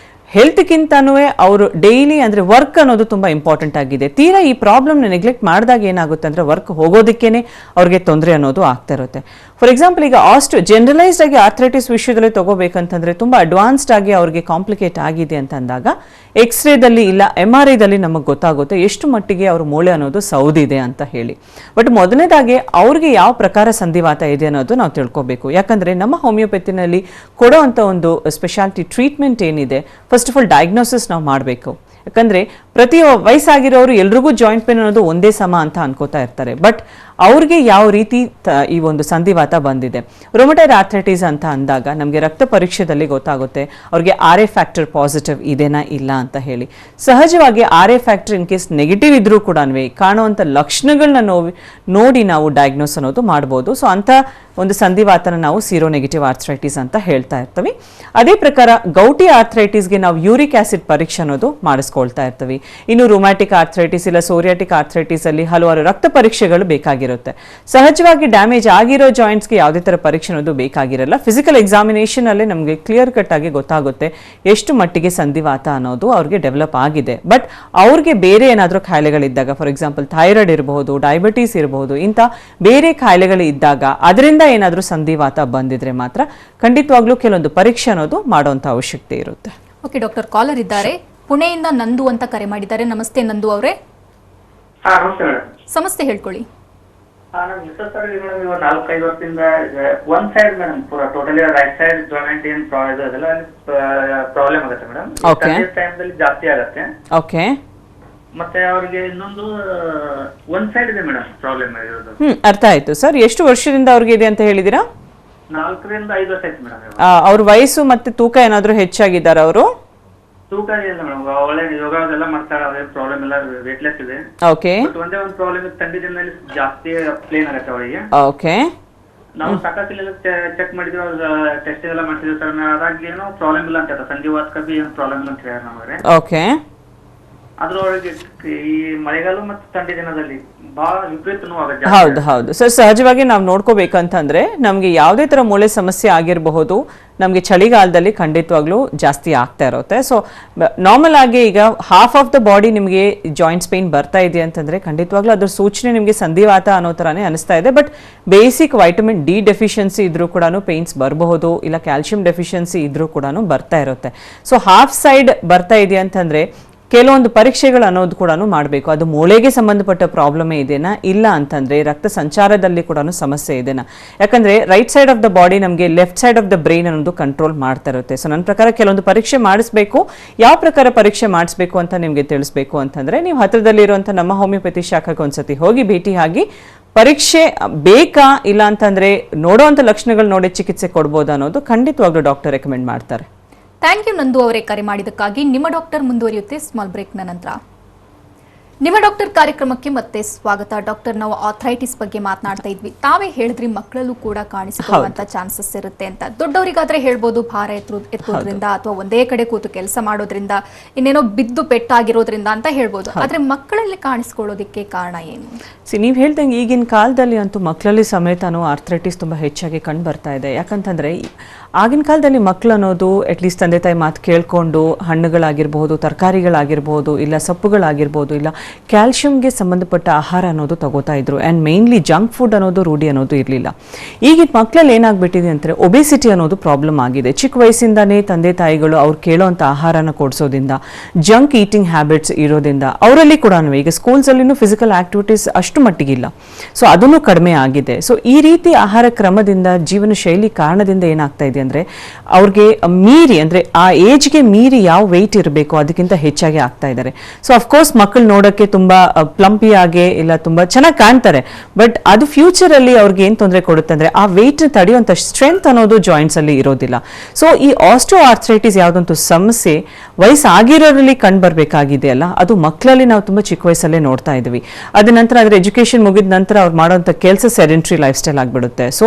S2: ಹೆಲ್ತ್ಗಿಂತನೂ ಅವರು ಡೈಲಿ ಅಂದರೆ ವರ್ಕ್ ಅನ್ನೋದು ತುಂಬ ಇಂಪಾರ್ಟೆಂಟ್ ಆಗಿದೆ. ತೀರಾ ಈ ಪ್ರಾಬ್ಲಮ್ನ ನೆಗ್ಲೆಕ್ಟ್ ಮಾಡಿದಾಗ ಏನಾಗುತ್ತೆ ಅಂದರೆ, ವರ್ಕ್ ಹೋಗೋದಕ್ಕೇನೆ ಅವ್ರಿಗೆ ತೊಂದರೆ ಅನ್ನೋದು ಆಗ್ತಾ ಇರುತ್ತೆ. ಫಾರ್ ಎಕ್ಸಾಂಪಲ್, ಈಗ ಜನರಲೈಸ್ಡ್ ಆಗಿ ಆರ್ಥ್ರೈಟಿಸ್ ವಿಷಯದಲ್ಲಿ ತಗೋಬೇಕಂತಂದ್ರೆ ತುಂಬ ಅಡ್ವಾನ್ಸ್ಡ್ ಆಗಿ ಅವ್ರಿಗೆ ಕಾಂಪ್ಲಿಕೇಟ್ ಆಗಿದೆ ಅಂತ ಅಂದಾಗ ಎಕ್ಸ್ರೇದಲ್ಲಿ ಇಲ್ಲ MRIದಲ್ಲಿ ನಮಗೆ ಗೊತ್ತಾಗುತ್ತೆ ಎಷ್ಟು ಮಟ್ಟಿಗೆ ಅವ್ರ ಮೂಳೆ ಅನ್ನೋದು ಸೌದಿದೆ ಅಂತ ಹೇಳಿ. ಬಟ್ ಮೊದಲನೇದಾಗಿ ಅವ್ರಿಗೆ ಯಾವ ಪ್ರಕಾರ ಸಂಧಿವಾತ ಇದೆ ಅನ್ನೋದು ನಾವು ತಿಳ್ಕೊಬೇಕು. ಯಾಕಂದ್ರೆ ನಮ್ಮ ಹೋಮಿಯೋಪತಿನಲ್ಲಿ ಕೊಡೋವಂಥ ಒಂದು ಸ್ಪೆಷಾಲಿಟಿ ಟ್ರೀಟ್ಮೆಂಟ್ ಏನಿದೆ, ಫಸ್ಟ್ ಆಫ್ ಆಲ್ ಡಯಾಗ್ನೋಸಿಸ್ ನಾವು ಮಾಡಬೇಕು. ಯಾಕಂದ್ರೆ ಪ್ರತಿ ವಯಸ್ಸಾಗಿರೋರು ಎಲ್ರಿಗೂ ಜಾಯಿಂಟ್ ಪೇನ್ ಅನ್ನೋದು ಒಂದೇ ಸಮ ಅಂತ ಅನ್ಕೋತಾ ಇರ್ತಾರೆ. ಬಟ್ ಅವ್ರಿಗೆ ಯಾವ ರೀತಿ ಈ ಒಂದು ಸಂಧಿವಾತ ಬಂದಿದೆ, ರೊಮಟೈಡ್ ಆರ್ಥ್ರೈಟಿಸ್ ಅಂತ ಅಂದಾಗ ನಮಗೆ ರಕ್ತ ಪರೀಕ್ಷೆದಲ್ಲಿ ಗೊತ್ತಾಗುತ್ತೆ ಅವ್ರಿಗೆ RA ಫ್ಯಾಕ್ಟರ್ ಪಾಸಿಟಿವ್ ಇದೆನಾ ಇಲ್ಲ ಅಂತ ಹೇಳಿ. ಸಹಜವಾಗಿ RA factor in case negative ಇದ್ರೂ ಕೂಡ ಕಾಣುವಂಥ ಲಕ್ಷಣಗಳನ್ನ ನೋಡಿ ನಾವು ಡಯಾಗ್ನೋಸ್ ಅನ್ನೋದು ಮಾಡ್ಬೋದು. ಸೊ ಅಂಥ ಒಂದು ಸಂಧಿವಾತನ ನಾವು ಸೀರೋ ನೆಗೆಟಿವ್ ಆರ್ಥ್ರೈಟಿಸ್ ಅಂತ ಹೇಳ್ತಾ ಇರ್ತೀವಿ. ಅದೇ ಪ್ರಕಾರ ಗೌಟಿ ಆರ್ಥ್ರೈಟಿಸ್ಗೆ ನಾವು ಯೂರಿಕ್ ಆಸಿಡ್ ಪರೀಕ್ಷೆ ಅನ್ನೋದು ಮಾಡಿಸ್ಕೊಳ್ತಾ ಇರ್ತೀವಿ. ಇನ್ನು ರುಮ್ಯಾಟಿಕ್ ಆರ್ಥ್ರೈಟಿಸ್ ಇಲ್ಲ ಸೋರಿಯಾಟಿಕ್ ಆರ್ಥ್ರೈಟಿಸ್ ಅಲ್ಲಿ ಹಲವಾರು ರಕ್ತ ಪರೀಕ್ಷೆಗಳು ಬೇಕಾಗಿರುತ್ತೆ. ಸಹಜವಾಗಿ ಡ್ಯಾಮೇಜ್ ಆಗಿರೋ ಜಾಯಿಂಟ್ಸ್ಗೆ ಯಾವುದೇ ತರ ಪರೀಕ್ಷೆ ಅನ್ನೋದು ಬೇಕಾಗಿರಲ್ಲ. ಫಿಸಿಕಲ್ ಎಕ್ಸಾಮಿನೇಷನ್ ಅಲ್ಲೇ ನಮಗೆ ಕ್ಲಿಯರ್ ಕಟ್ ಆಗಿ ಗೊತ್ತಾಗುತ್ತೆ ಎಷ್ಟು ಮಟ್ಟಿಗೆ ಸಂಧಿವಾತ ಅನ್ನೋದು ಅವ್ರಿಗೆ ಡೆವಲಪ್ ಆಗಿದೆ. ಬಟ್ ಅವ್ರಿಗೆ ಬೇರೆ ಏನಾದರೂ ಕಾಯಿಲೆಗಳಿದ್ದಾಗ, ಫಾರ್ ಎಕ್ಸಾಂಪಲ್ ಥೈರಾಯ್ಡ್ ಇರಬಹುದು, ಡಯಾಬಿಟೀಸ್ ಇರಬಹುದು, ಇಂಥ ಬೇರೆ ಕಾಯಿಲೆಗಳು ಇದ್ದಾಗ ಅದರಿಂದ ಏನಾದರೂ ಸಂಧಿವಾತ ಬಂದಿದ್ರೆ ಮಾತ್ರ ಖಂಡಿತವಾಗ್ಲೂ ಕೆಲವೊಂದು ಪರೀಕ್ಷೆ ಅನ್ನೋದು ಮಾಡುವಂತ ಅವಶ್ಯಕತೆ ಇರುತ್ತೆ.
S1: ಓಕೆ ಡಾಕ್ಟರ್, ಕಾಲರ್ ಇದ್ದಾರೆ. ಪುಣೆಯಿಂದ ನಂದು ಅಂತ ಕರೆ ಮಾಡಿದ್ದಾರೆ. ನಮಸ್ತೆ ನಂದು ಅವರೇ.
S3: ನಮಸ್ತೆ ಮೇಡಮ್.
S1: ಸಮಸ್ಯೆ ಹೇಳ್ಕೊಳ್ಳಿ.
S3: ನಮ್ಮ ಮಿಸ್ಸಸ್ ಅವ್ರಿಗೆ ಮೇಡಮ್ ಇವಾಗ 4-5 ವರ್ಷದಿಂದ ಒನ್ ಸೈಡ್ ಮೇಡಮ್ ಪೂರ ಟೋಟಲಿ ರೈಟ್ ಸೈಡ್ ಜಾಯಿಂಟ್ ಏನ್ ಅದೆಲ್ಲ ಪ್ರಾಬ್ಲಮ್ ಆಗುತ್ತೆ ಮೇಡಮ್. ಟೈಮ್ದಲ್ಲಿ ಜಾಸ್ತಿ ಆಗುತ್ತೆ.
S2: ಓಕೆ.
S3: ಮತ್ತೆ ಅವ್ರಿಗೆ ಇನ್ನೊಂದು ಒನ್ ಸೈಡ್ ಇದೆ ಮೇಡಮ್ ಪ್ರಾಬ್ಲಮ್ ಇರೋದು.
S2: ಅರ್ಥ ಆಯ್ತು ಸರ್. ಎಷ್ಟು ವರ್ಷದಿಂದ ಅವ್ರಿಗೆ ಇದೆ ಅಂತ ಹೇಳಿದಿರಾ?
S3: 4ರಿಂದ 5 ವರ್ಷ ಆಯ್ತು ಮೇಡಮ್.
S2: ಅವ್ರ ವಯಸ್ಸು ಮತ್ತೆ ತೂಕ ಏನಾದ್ರು ಹೆಚ್ಚಾಗಿದ್ದಾರ ಅವರು?
S3: ತೂಕ ಇಲ್ಲ ಮೇಡಮ್, ಒಳ್ಳೆ ಯೋಗ ಅದೆಲ್ಲ ಮಾಡ್ತಾರೆ, ಅದೇನು ಪ್ರಾಬ್ಲಮ್ ಇಲ್ಲ, ವೇಟ್ಲೆಸ್ ಇದೆ.
S2: ಓಕೆ.
S3: ಒಂದೇ ಒಂದು ಪ್ರಾಬ್ಲಮ್ ಥಂಡಿ ದಿನದಲ್ಲಿ ಜಾಸ್ತಿ ಪ್ಲೇನ್ ಆಗುತ್ತೆ ಅವರಿಗೆ.
S2: ಓಕೆ.
S3: ನಾವು ಸಾಕಷ್ಟು ಚೆಕ್ ಮಾಡಿದ್ವಿ, ಟೆಸ್ಟ್ ಎಲ್ಲ ಮಾಡ್ತಿದ್ವಿ ಸರ್, ಅದಾಗಿ ಏನೋ ಪ್ರಾಬ್ಲಮ್ ಇಲ್ಲ ಅಂತ ಸಂಧಿವಾತ ಬಿ ಏನು ಪ್ರಾಬ್ಲಮ್ ಇಲ್ಲ ಅಂತ ಹೇಳಿ ನಮಗೆ.
S2: ಓಕೆ.
S3: ಅದ್ರೊಳಗೆ ಈ ಮಳೆಗಾಲ ಮತ್ತು ಥಂಡಿ ದಿನದಲ್ಲಿ ಬಹಳ ವಿಪರೀತ ನೋವಾಗುತ್ತೆ.
S2: ಹೌದು ಹೌದು ಸರ್. ಸಹಜವಾಗಿ ನಾವು ನೋಡ್ಕೋಬೇಕಂತಂದ್ರೆ ನಮ್ಗೆ ಯಾವುದೇ ತರ ಮೂಳೆ ಸಮಸ್ಯೆ ಆಗಿರಬಹುದು, ನಮಗೆ ಚಳಿಗಾಲದಲ್ಲಿ ಖಂಡಿತವಾಗ್ಲೂ ಜಾಸ್ತಿ ಆಗ್ತಾ ಇರುತ್ತೆ. ಸೊ ನಾರ್ಮಲ್ ಆಗಿ ಈಗ ಹಾಫ್ ಆಫ್ ದ ಬಾಡಿ ನಿಮಗೆ ಜಾಯಿಂಟ್ಸ್ ಪೇನ್ ಬರ್ತಾ ಇದೆ ಅಂತಂದ್ರೆ ಖಂಡಿತವಾಗ್ಲೂ ಅದ್ರ ಸೂಚನೆ ನಿಮಗೆ ಸಂಧಿವಾತ ಅನ್ನೋ ತರಾನೇ ಅನಿಸ್ತಾ ಇದೆ. But basic vitamin D deficiency ಇದ್ರೂ ಕೂಡ ಪೇನ್ಸ್ ಬರಬಹುದು, ಇಲ್ಲ ಕ್ಯಾಲ್ಸಿಯಂ ಡೆಫಿಷಿಯನ್ಸಿ ಇದ್ರೂ ಕೂಡ ಬರ್ತಾ ಇರುತ್ತೆ. ಸೊ ಹಾಫ್ ಸೈಡ್ ಬರ್ತಾ ಇದೆ ಅಂತಂದ್ರೆ ಕೆಲವೊಂದು ಪರೀಕ್ಷೆಗಳು ಅನ್ನೋದು ಕೂಡ ಮಾಡಬೇಕು. ಅದು ಮೂಳೆಗೆ ಸಂಬಂಧಪಟ್ಟ ಪ್ರಾಬ್ಲಮೇ ಇದೆನಾ, ಇಲ್ಲ ಅಂತಂದ್ರೆ ರಕ್ತ ಸಂಚಾರದಲ್ಲಿ ಕೂಡ ಸಮಸ್ಯೆ ಇದೆನಾ. ಯಾಕಂದ್ರೆ right side of the body ನಮಗೆ left side of the brain ಅನ್ನೋದು ಕಂಟ್ರೋಲ್ ಮಾಡ್ತಾ ಇರುತ್ತೆ. ಸೊ ನನ್ನ ಪ್ರಕಾರ ಕೆಲವೊಂದು ಪರೀಕ್ಷೆ ಮಾಡಿಸ್ಬೇಕು. ಯಾವ ಪ್ರಕಾರ ಪರೀಕ್ಷೆ ಮಾಡಿಸ್ಬೇಕು ಅಂತ ನಿಮಗೆ ತಿಳಿಸ್ಬೇಕು ಅಂತಂದ್ರೆ, ನೀವು ಹತ್ರದಲ್ಲಿರುವಂಥ ನಮ್ಮ ಹೋಮಿಯೋಪತಿ ಶಾಖೆಗೆ ಒಂದ್ಸತಿ ಹೋಗಿ ಭೇಟಿ ಆಗಿ ಪರೀಕ್ಷೆ ಬೇಕಾ ಇಲ್ಲ ಅಂತಂದ್ರೆ ನೋಡುವಂಥ ಲಕ್ಷಣಗಳು ನೋಡಿ ಚಿಕಿತ್ಸೆ ಕೊಡ್ಬೋದು ಅನ್ನೋದು ಖಂಡಿತವಾಗ್ಲೂ ಡಾಕ್ಟರ್ ರೆಕಮೆಂಡ್ ಮಾಡ್ತಾರೆ.
S1: ಥ್ಯಾಂಕ್ ಯು ನಂದು ಅವರೇ ಕರೆ ಮಾಡಿದ್ದಕ್ಕಾಗಿ. ನಿಮ್ಮ ಡಾಕ್ಟರ್ ಮುಂದುವರಿಯುತ್ತೆ ಸ್ಮಾಲ್ ಬ್ರೇಕ್ನ ನಂತರ. ನಿಮ್ಮ ಡಾಕ್ಟರ್ ಕಾರ್ಯಕ್ರಮಕ್ಕೆ ಮತ್ತೆ ಸ್ವಾಗತ. ಡಾಕ್ಟರ್, ನಾವು ಆಥ್ರೈಟಿಸ್ ಬಗ್ಗೆ ಮಾತನಾಡ್ತಾ ಇದ್ವಿ. ತಾವೇ ಹೇಳಿದ್ರಿ ಮಕ್ಕಳಲ್ಲೂ ಕೂಡ ಕಾಣಿಸಿಕೊಳ್ಳುವಂತ ಚಾನ್ಸಸ್ ಇರುತ್ತೆ ಅಂತ. ದೊಡ್ಡವರಿಗಾದ್ರೆ ಹೇಳ್ಬೋದು ಭಾರ ಎತ್ತೋದ್ರಿಂದ ಅಥವಾ ಒಂದೇ ಕಡೆ ಕೂತು ಕೆಲಸ ಮಾಡೋದ್ರಿಂದ, ಇನ್ನೇನೋ ಬಿದ್ದು ಪೆಟ್ಟಾಗಿರೋದ್ರಿಂದ ಅಂತ ಹೇಳ್ಬೋದು. ಆದ್ರೆ ಮಕ್ಕಳಲ್ಲಿ ಕಾಣಿಸ್ಕೊಳ್ಳೋದಕ್ಕೆ ಕಾರಣ ಏನು?
S2: ನೀವು ಹೇಳ್ದಂಗೆ ಈಗಿನ ಕಾಲದಲ್ಲಿ ಅಂತೂ ಮಕ್ಕಳಲ್ಲಿ ಸಮೇತನೂ ಆರ್ಥ್ರೈಟಿಸ್ ತುಂಬ ಹೆಚ್ಚಾಗಿ ಕಂಡು ಬರ್ತಾ ಇದೆ. ಯಾಕಂತಂದರೆ ಆಗಿನ ಕಾಲದಲ್ಲಿ ಮಕ್ಕಳು ಅನ್ನೋದು ಅಟ್ಲೀಸ್ಟ್ ತಂದೆ ತಾಯಿ ಮಾತು ಕೇಳಿಕೊಂಡು ಹಣ್ಣುಗಳಾಗಿರ್ಬೋದು, ತರಕಾರಿಗಳಾಗಿರ್ಬೋದು, ಇಲ್ಲ ಸೊಪ್ಪುಗಳಾಗಿರ್ಬೋದು, ಇಲ್ಲ ಕ್ಯಾಲ್ಶಿಯಂಗೆ ಸಂಬಂಧಪಟ್ಟ ಆಹಾರ ಅನ್ನೋದು ತಗೋತಾ ಇದ್ರು. ಆ್ಯಂಡ್ ಮೇನ್ಲಿ ಜಂಕ್ ಫುಡ್ ಅನ್ನೋದು ರೂಢಿ ಅನ್ನೋದು ಇರಲಿಲ್ಲ. ಈಗಿನ ಮಕ್ಕಳಲ್ಲಿ ಏನಾಗ್ಬಿಟ್ಟಿದೆ ಅಂದರೆ ಒಬೆಸಿಟಿ ಅನ್ನೋದು ಪ್ರಾಬ್ಲಮ್ ಆಗಿದೆ. ಚಿಕ್ಕ ವಯಸ್ಸಿಂದನೇ ತಂದೆ ತಾಯಿಗಳು ಅವ್ರು ಕೇಳೋವಂಥ ಆಹಾರನ ಕೊಡಿಸೋದ್ರಿಂದ, ಜಂಕ್ ಈಟಿಂಗ್ ಹ್ಯಾಬಿಟ್ಸ್ ಇರೋದ್ರಿಂದ ಅವರಲ್ಲಿ ಕೂಡ ಈಗ ಸ್ಕೂಲ್ಸಲ್ಲಿನೂ ಫಿಸಿಕಲ್ ಆಕ್ಟಿವಿಟೀಸ್ ಅಷ್ಟು ಮಟ್ಟಿಗಿಲ್ಲ. ಸೊ ಅದನ್ನು ಕಡಿಮೆ ಆಗಿದೆ. ಸೊ ಈ ರೀತಿ ಆಹಾರ ಕ್ರಮದಿಂದ, ಜೀವನ ಶೈಲಿ ಕಾರಣದಿಂದ ಏನಾಗ್ತಾ ಇದೆ ಅಂದರೆ ಅವ್ರಿಗೆ ಮೀರಿ, ಅಂದರೆ ಆ ಏಜ್ಗೆ ಮೀರಿ ಯಾವ ವೆಯ್ಟ್ ಇರಬೇಕು ಅದಕ್ಕಿಂತ ಹೆಚ್ಚಾಗಿ ಆಗ್ತಾ ಇದ್ದಾರೆ. ಸೊ ಅಫ್ಕೋರ್ಸ್ ಮಕ್ಕಳು ನೋಡೋಕ್ಕೆ ತುಂಬ ಪ್ಲಂಪಿ ಆಗಿ ಇಲ್ಲ ತುಂಬ ಚೆನ್ನಾಗಿ ಕಾಣ್ತಾರೆ, ಬಟ್ ಅದು ಫ್ಯೂಚರಲ್ಲಿ ಅವ್ರಿಗೆ ಏನು ತೊಂದರೆ ಕೊಡುತ್ತೆ ಅಂದರೆ ಆ ವೆಯ್ಟ್ ತಡೆಯುವಂಥ ಸ್ಟ್ರೆಂತ್ ಅನ್ನೋದು ಜಾಯಿಂಟ್ಸ್ ಅಲ್ಲಿ ಇರೋದಿಲ್ಲ. ಸೊ ಈ ಆಸ್ಟೋ ಆರ್ಥ್ರೈಟಿಸ್ ಯಾವುದಂತೂ ಸಮಸ್ಯೆ ವಯಸ್ಸಾಗಿರೋರಲ್ಲಿ ಕಂಡು ಬರಬೇಕಾಗಿದೆ ಅಲ್ಲ, ಅದು ಮಕ್ಕಳಲ್ಲಿ ನಾವು ತುಂಬ ಚಿಕ್ಕ ವಯಸ್ಸಲ್ಲೇ ನೋಡ್ತಾ ಇದ್ವಿ. ಅದ ನಂತರ ಅದರ ಎಜುಕೇಶನ್ ಮುಗಿದ ನಂತರ ಅವ್ರು ಮಾಡುವಂಥ ಕೆಲಸ ಸೆಡೆಂಟ್ರಿ ಲೈಫ್ ಸ್ಟೈಲ್ ಆಗಿಬಿಡುತ್ತೆ. ಸೊ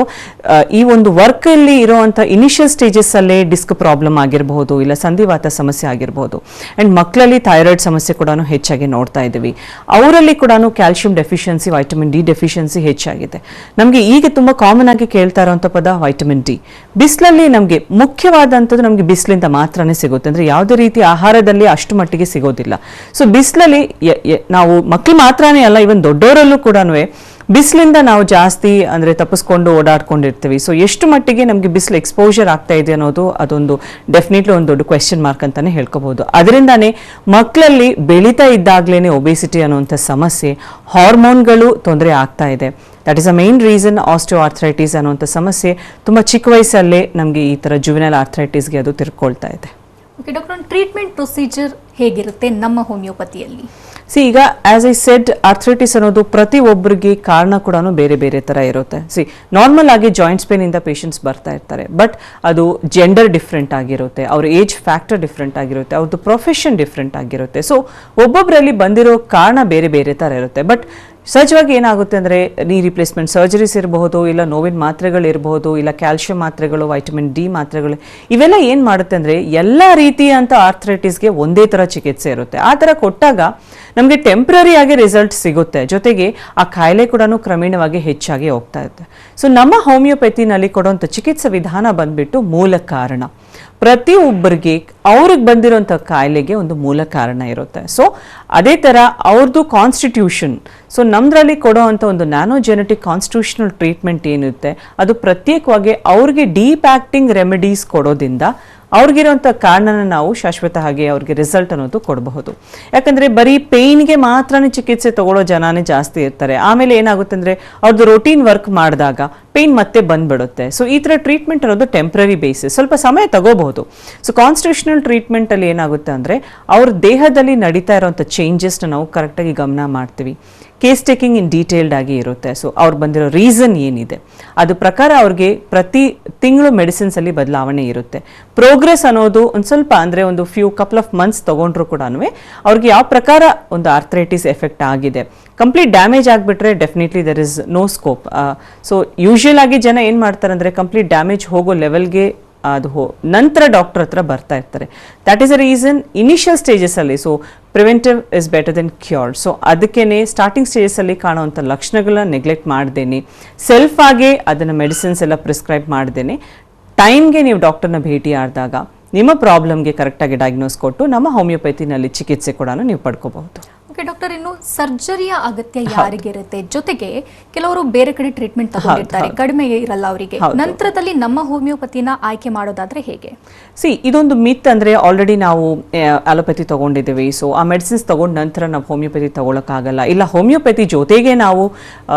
S2: ಈ ಒಂದು ವರ್ಕಲ್ಲಿ ಇರೋವಂಥ ಇನಿಷಿಯಲ್ ಸ್ಟೇಜಸ್ ಅಲ್ಲೇ ಡಿಸ್ಕ್ ಪ್ರಾಬ್ಲಮ್ ಆಗಿರಬಹುದು, ಇಲ್ಲ ಸಂಧಿವಾತ ಸಮಸ್ಯೆ ಆಗಿರಬಹುದು. ಆ್ಯಂಡ್ ಮಕ್ಕಳಲ್ಲಿ ಥೈರಾಯ್ಡ್ ಸಮಸ್ಯೆ ಕೂಡ ಹೆಚ್ಚಾಗಿ ನೋಡ್ತಾ ಇದ್ದೀವಿ. ಅವರಲ್ಲಿ ಕೂಡ calcium deficiency, vitamin D deficiency ಹೆಚ್ಚಾಗಿದೆ. ನಮಗೆ ಈಗ ತುಂಬ ಕಾಮನ್ ಆಗಿ ಕೇಳ್ತಾ ಇರೋಂಥ ಪದ ವೈಟಮಿನ್ ಡಿ. ಬಿಸಿಲಲ್ಲಿ ನಮಗೆ ಮುಖ್ಯವಾದಂಥದ್ದು ನಮಗೆ ಬಿಸಿಲಿಂದ ಮಾತ್ರನೇ ಸಿಗುತ್ತೆ, ಅಂದರೆ ಯಾವುದೇ ರೀತಿ ಆಹಾರದಲ್ಲಿ ಅಷ್ಟು ಮಟ್ಟಿಗೆ ಸಿಗೋದಿಲ್ಲ. ಸೊ ಬಿಸಿಲಲ್ಲಿ ನಾವು ಮಕ್ಕಳು ಮಾತ್ರನೇ ಅಲ್ಲ, ಇವನ್ ದೊಡ್ಡವರಲ್ಲೂ ಕೂಡ ಬಿಸಿಲಿಂದ ನಾವು ಜಾಸ್ತಿ ಅಂದರೆ ತಪ್ಪಿಸ್ಕೊಂಡು ಓಡಾಡ್ಕೊಂಡಿರ್ತೀವಿ. ಸೊ ಎಷ್ಟು ಮಟ್ಟಿಗೆ ನಮಗೆ ಬಿಸಿಲು ಎಕ್ಸ್ಪೋಜರ್ ಆಗ್ತಾ ಇದೆ ಅನ್ನೋದು ಅದೊಂದು ಡೆಫಿನೆಟ್ಲಿ ಒಂದು ದೊಡ್ಡ ಕ್ವೆಶ್ಚನ್ ಮಾರ್ಕ್ ಅಂತಾನೆ ಹೇಳ್ಕೋಬಹುದು. ಅದರಿಂದಾನೇ ಮಕ್ಕಳಲ್ಲಿ ಬೆಳೀತಾ ಇದ್ದಾಗಲೇ ಒಬೆಸಿಟಿ ಅನ್ನುವಂಥ ಸಮಸ್ಯೆ, ಹಾರ್ಮೋನ್ಗಳು ತೊಂದರೆ ಆಗ್ತಾ ಇದೆ. That is a main reason osteo arthritis ಅನ್ನುವಂಥ ಸಮಸ್ಯೆ ತುಂಬ ಚಿಕ್ಕ ವಯಸ್ಸಲ್ಲೇ ನಮಗೆ ಈ ಥರ ಜುವೆನೈಲ್ ಆರ್ಥ್ರೈಟಿಸ್ಗೆ ಅದು ತಿರ್ಕೊಳ್ತಾ ಇದೆ.
S1: ಓಕೆ ಡಾಕ್ಟರ್, ಟ್ರೀಟ್ಮೆಂಟ್ ಪ್ರೊಸೀಜರ್ ಹೇಗಿರುತ್ತೆ ನಮ್ಮ ಹೋಮಿಯೋಪತಿಯಲ್ಲಿ?
S2: ಈಗ ಆಸ್ ಐ ಸೆಡ್, ಆರ್ಥ್ರೈಟಿಸ್ ಅನ್ನೋದು ಪ್ರತಿ ಒಬ್ಬರಿಗೆ ಕಾರಣ ಕೂಡ ಬೇರೆ ಬೇರೆ ಥರ ಇರುತ್ತೆ. ನಾರ್ಮಲ್ ಆಗಿ ಜಾಯಿಂಟ್ಸ್ ಪೇನ್ ಇಂದ ಪೇಷಂಟ್ಸ್ ಬರ್ತಾ ಇರ್ತಾರೆ, ಬಟ್ ಅದು ಜೆಂಡರ್ ಡಿಫ್ರೆಂಟ್ ಆಗಿರುತ್ತೆ, ಅವ್ರ ಏಜ್ ಫ್ಯಾಕ್ಟರ್ ಡಿಫ್ರೆಂಟ್ ಆಗಿರುತ್ತೆ, ಅವ್ರದ್ದು ಪ್ರೊಫೆಷನ್ ಡಿಫ್ರೆಂಟ್ ಆಗಿರುತ್ತೆ. ಸೊ ಒಬ್ಬೊಬ್ಬರಲ್ಲಿ ಬಂದಿರೋ ಕಾರಣ ಬೇರೆ ಬೇರೆ ಥರ ಇರುತ್ತೆ. ಬಟ್ ಸಹಜವಾಗಿ ಏನಾಗುತ್ತೆ ಅಂದರೆ ನೀ ರಿಪ್ಲೇಸ್ಮೆಂಟ್ ಸರ್ಜರೀಸ್ ಇರಬಹುದು, ಇಲ್ಲ ನೋವಿನ ಮಾತ್ರೆಗಳಿರಬಹುದು, ಇಲ್ಲ ಕ್ಯಾಲ್ಶಿಯಂ ಮಾತ್ರೆಗಳು, ವೈಟಮಿನ್ ಡಿ ಮಾತ್ರೆಗಳು, ಇವೆಲ್ಲ ಏನು ಮಾಡುತ್ತೆ ಅಂದರೆ ಎಲ್ಲ ರೀತಿಯಂಥ ಆರ್ಥ್ರೈಟಿಸ್ಗೆ ಒಂದೇ ಥರ ಚಿಕಿತ್ಸೆ ಇರುತ್ತೆ. ಆ ಥರ ಕೊಟ್ಟಾಗ ನಮಗೆ ಟೆಂಪ್ರರಿ ಆಗಿ ರಿಸಲ್ಟ್ ಸಿಗುತ್ತೆ, ಜೊತೆಗೆ ಆ ಕಾಯಿಲೆ ಕೂಡ ಕ್ರಮೇಣವಾಗಿ ಹೆಚ್ಚಾಗಿ ಹೋಗ್ತಾ ಇರುತ್ತೆ. ಸೊ ನಮ್ಮ ಹೋಮಿಯೋಪತಿನಲ್ಲಿ ಕೊಡುವಂಥ ಚಿಕಿತ್ಸಾ ವಿಧಾನ ಬಂದ್ಬಿಟ್ಟು ಮೂಲ ಕಾರಣ. ಪ್ರತಿ ಒಬ್ಬರಿಗೆ ಅವ್ರಿಗೆ ಬಂದಿರೋಂಥ ಕಾಯಿಲೆಗೆ ಒಂದು ಮೂಲ ಕಾರಣ ಇರುತ್ತೆ. ಸೊ ಅದೇ ಥರ ಅವ್ರದ್ದು ಕಾನ್ಸ್ಟಿಟ್ಯೂಷನ್, ಸೊ ನಮ್ಮದ್ರಲ್ಲಿ ಕೊಡೋ ಅಂಥ ಒಂದು ನ್ಯಾನೋಜೆನೆಟಿಕ್ ಕಾನ್ಸ್ಟಿಟ್ಯೂಷನಲ್ ಟ್ರೀಟ್ಮೆಂಟ್ ಏನಿರುತ್ತೆ ಅದು ಪ್ರತ್ಯೇಕವಾಗಿ ಅವ್ರಿಗೆ ಡೀಪ್ ಆಕ್ಟಿಂಗ್ ರೆಮಿಡೀಸ್ ಕೊಡೋದ್ರಿಂದ ಅವ್ರಿಗಿರೋಂಥ ಕಾರಣನ ನಾವು ಶಾಶ್ವತ ಹಾಗೆ ಅವ್ರಿಗೆ ರಿಸಲ್ಟ್ ಅನ್ನೋದು ಕೊಡಬಹುದು. ಯಾಕಂದರೆ ಬರೀ ಪೇಯ್ನ್ಗೆ ಮಾತ್ರನೇ ಚಿಕಿತ್ಸೆ ತಗೊಳ್ಳೋ ಜನನೇ ಜಾಸ್ತಿ ಇರ್ತಾರೆ. ಆಮೇಲೆ ಏನಾಗುತ್ತೆ ಅಂದರೆ ಅವ್ರದ್ದು ರೊಟೀನ್ ವರ್ಕ್ ಮಾಡಿದಾಗ ಪೇಯ್ನ್ ಮತ್ತೆ ಬಂದ್ಬಿಡುತ್ತೆ. ಸೊ ಈ ಥರ ಟ್ರೀಟ್ಮೆಂಟ್ ಅನ್ನೋದು ಟೆಂಪ್ರರಿ ಬೇಸಿಸ್, ಸ್ವಲ್ಪ ಸಮಯ ತಗೋಬಹುದು. ಸೊ ಕಾನ್ಸ್ಟಿಟ್ಯೂಷನಲ್ ಟ್ರೀಟ್ಮೆಂಟಲ್ಲಿ ಏನಾಗುತ್ತೆ ಅಂದರೆ ಅವ್ರ ದೇಹದಲ್ಲಿ ನಡೀತಾ ಇರೋಂಥ ಚೇಂಜಸ್ನ ನಾವು ಕರೆಕ್ಟಾಗಿ ಗಮನ ಮಾಡ್ತೀವಿ. ಕೇಸ್ ಟೇಕಿಂಗ್ ಇನ್ ಡೀಟೇಲ್ಡ್ ಆಗಿ ಇರುತ್ತೆ. ಸೊ ಅವ್ರು ಬಂದಿರೋ ರೀಸನ್ ಏನಿದೆ ಅದು ಪ್ರಕಾರ ಅವ್ರಿಗೆ ಪ್ರತಿ ತಿಂಗಳು ಮೆಡಿಸಿನ್ಸಲ್ಲಿ ಬದಲಾವಣೆ ಇರುತ್ತೆ. ಪ್ರೋಗ್ರೆಸ್ ಅನ್ನೋದು ಒಂದು ಸ್ವಲ್ಪ ಅಂದರೆ ಒಂದು ಕಪಲ್ ಆಫ್ ಮಂತ್ಸ್ ತೊಗೊಂಡ್ರು ಕೂಡ ಅವ್ರಿಗೆ ಯಾವ ಪ್ರಕಾರ ಒಂದು ಆರ್ಥ್ರೈಟಿಸ್ ಎಫೆಕ್ಟ್ ಆಗಿದೆ. ಕಂಪ್ಲೀಟ್ ಡ್ಯಾಮೇಜ್ ಆಗಿಬಿಟ್ರೆ definitely there is no scope. So usually ಆಗಿ ಜನ ಏನು ಮಾಡ್ತಾರೆ ಅಂದರೆ ಕಂಪ್ಲೀಟ್ ಡ್ಯಾಮೇಜ್ ಹೋಗೋ ಲೆವೆಲ್ಗೆ ಅದು ನಂತರ ಡಾಕ್ಟರ್ ಹತ್ರ ಬರ್ತಾ ಇರ್ತಾರೆ. That is a reason initial ಸ್ಟೇಜಸಲ್ಲಿ. So preventive is better then cure. So ಅದಕ್ಕೇನೆ ಸ್ಟಾರ್ಟಿಂಗ್ ಸ್ಟೇಜಸಲ್ಲಿ ಕಾಣುವಂಥ ಲಕ್ಷಣಗಳನ್ನ ನೆಗ್ಲೆಕ್ಟ್ ಮಾಡ್ದೇನೆ, ಸೆಲ್ಫ್ ಆಗೇ ಅದನ್ನು ಮೆಡಿಸಿನ್ಸ್ ಎಲ್ಲ ಪ್ರಿಸ್ಕ್ರೈಬ್ ಮಾಡ್ದೇನೆ, ಟೈಮ್ಗೆ ನೀವು ಡಾಕ್ಟರ್ನ ಭೇಟಿ ಆಡಿದಾಗ ನಿಮ್ಮ ಪ್ರಾಬ್ಲಮ್ಗೆ ಕರೆಕ್ಟಾಗಿ ಡಯಾಗ್ನೋಸ್ ಕೊಟ್ಟು ನಮ್ಮ ಹೋಮಿಯೋಪತಿನಲ್ಲಿ ಚಿಕಿತ್ಸೆ ಕೂಡ ನೀವು ಪಡ್ಕೋಬಹುದು.
S1: ಓಕೆ ಡಾಕ್ಟರ್, ಇನ್ನು ಸರ್ಜರಿಯ ಅಗತ್ಯ ಯಾರಿಗಿರುತ್ತೆ? ಜೊತೆಗೆ ಕೆಲವರು ಬೇರೆ ಕಡೆ ಟ್ರೀಟ್ಮೆಂಟ್ ತಗೊಂಡಿರ್ತಾರೆ, ಕಡಿಮೆ ಇರಲ್ಲ ಅವರಿಗೆ. ನಂತರದಲ್ಲಿ ನಮ್ಮ ಹೋಮಿಯೋಪತಿನ ಆಯ್ಕೆ ಮಾಡೋದಾದ್ರೆ ಹೇಗೆ?
S2: ಇದೊಂದು ಮಿತ್. ಅಂದರೆ ಆಲ್ರೆಡಿ ನಾವು ಅಲೋಪತಿ ತಗೊಂಡಿದ್ದೀವಿ, ಸೊ ಆ ಮೆಡಿಸಿನ್ಸ್ ತಗೊಂಡ ನಂತರ ನಾವು ಹೋಮಿಯೋಪತಿ ತಗೊಳಕ್ಕಾಗಲ್ಲ, ಇಲ್ಲ ಹೋಮಿಯೋಪತಿ ಜೊತೆಗೆ ನಾವು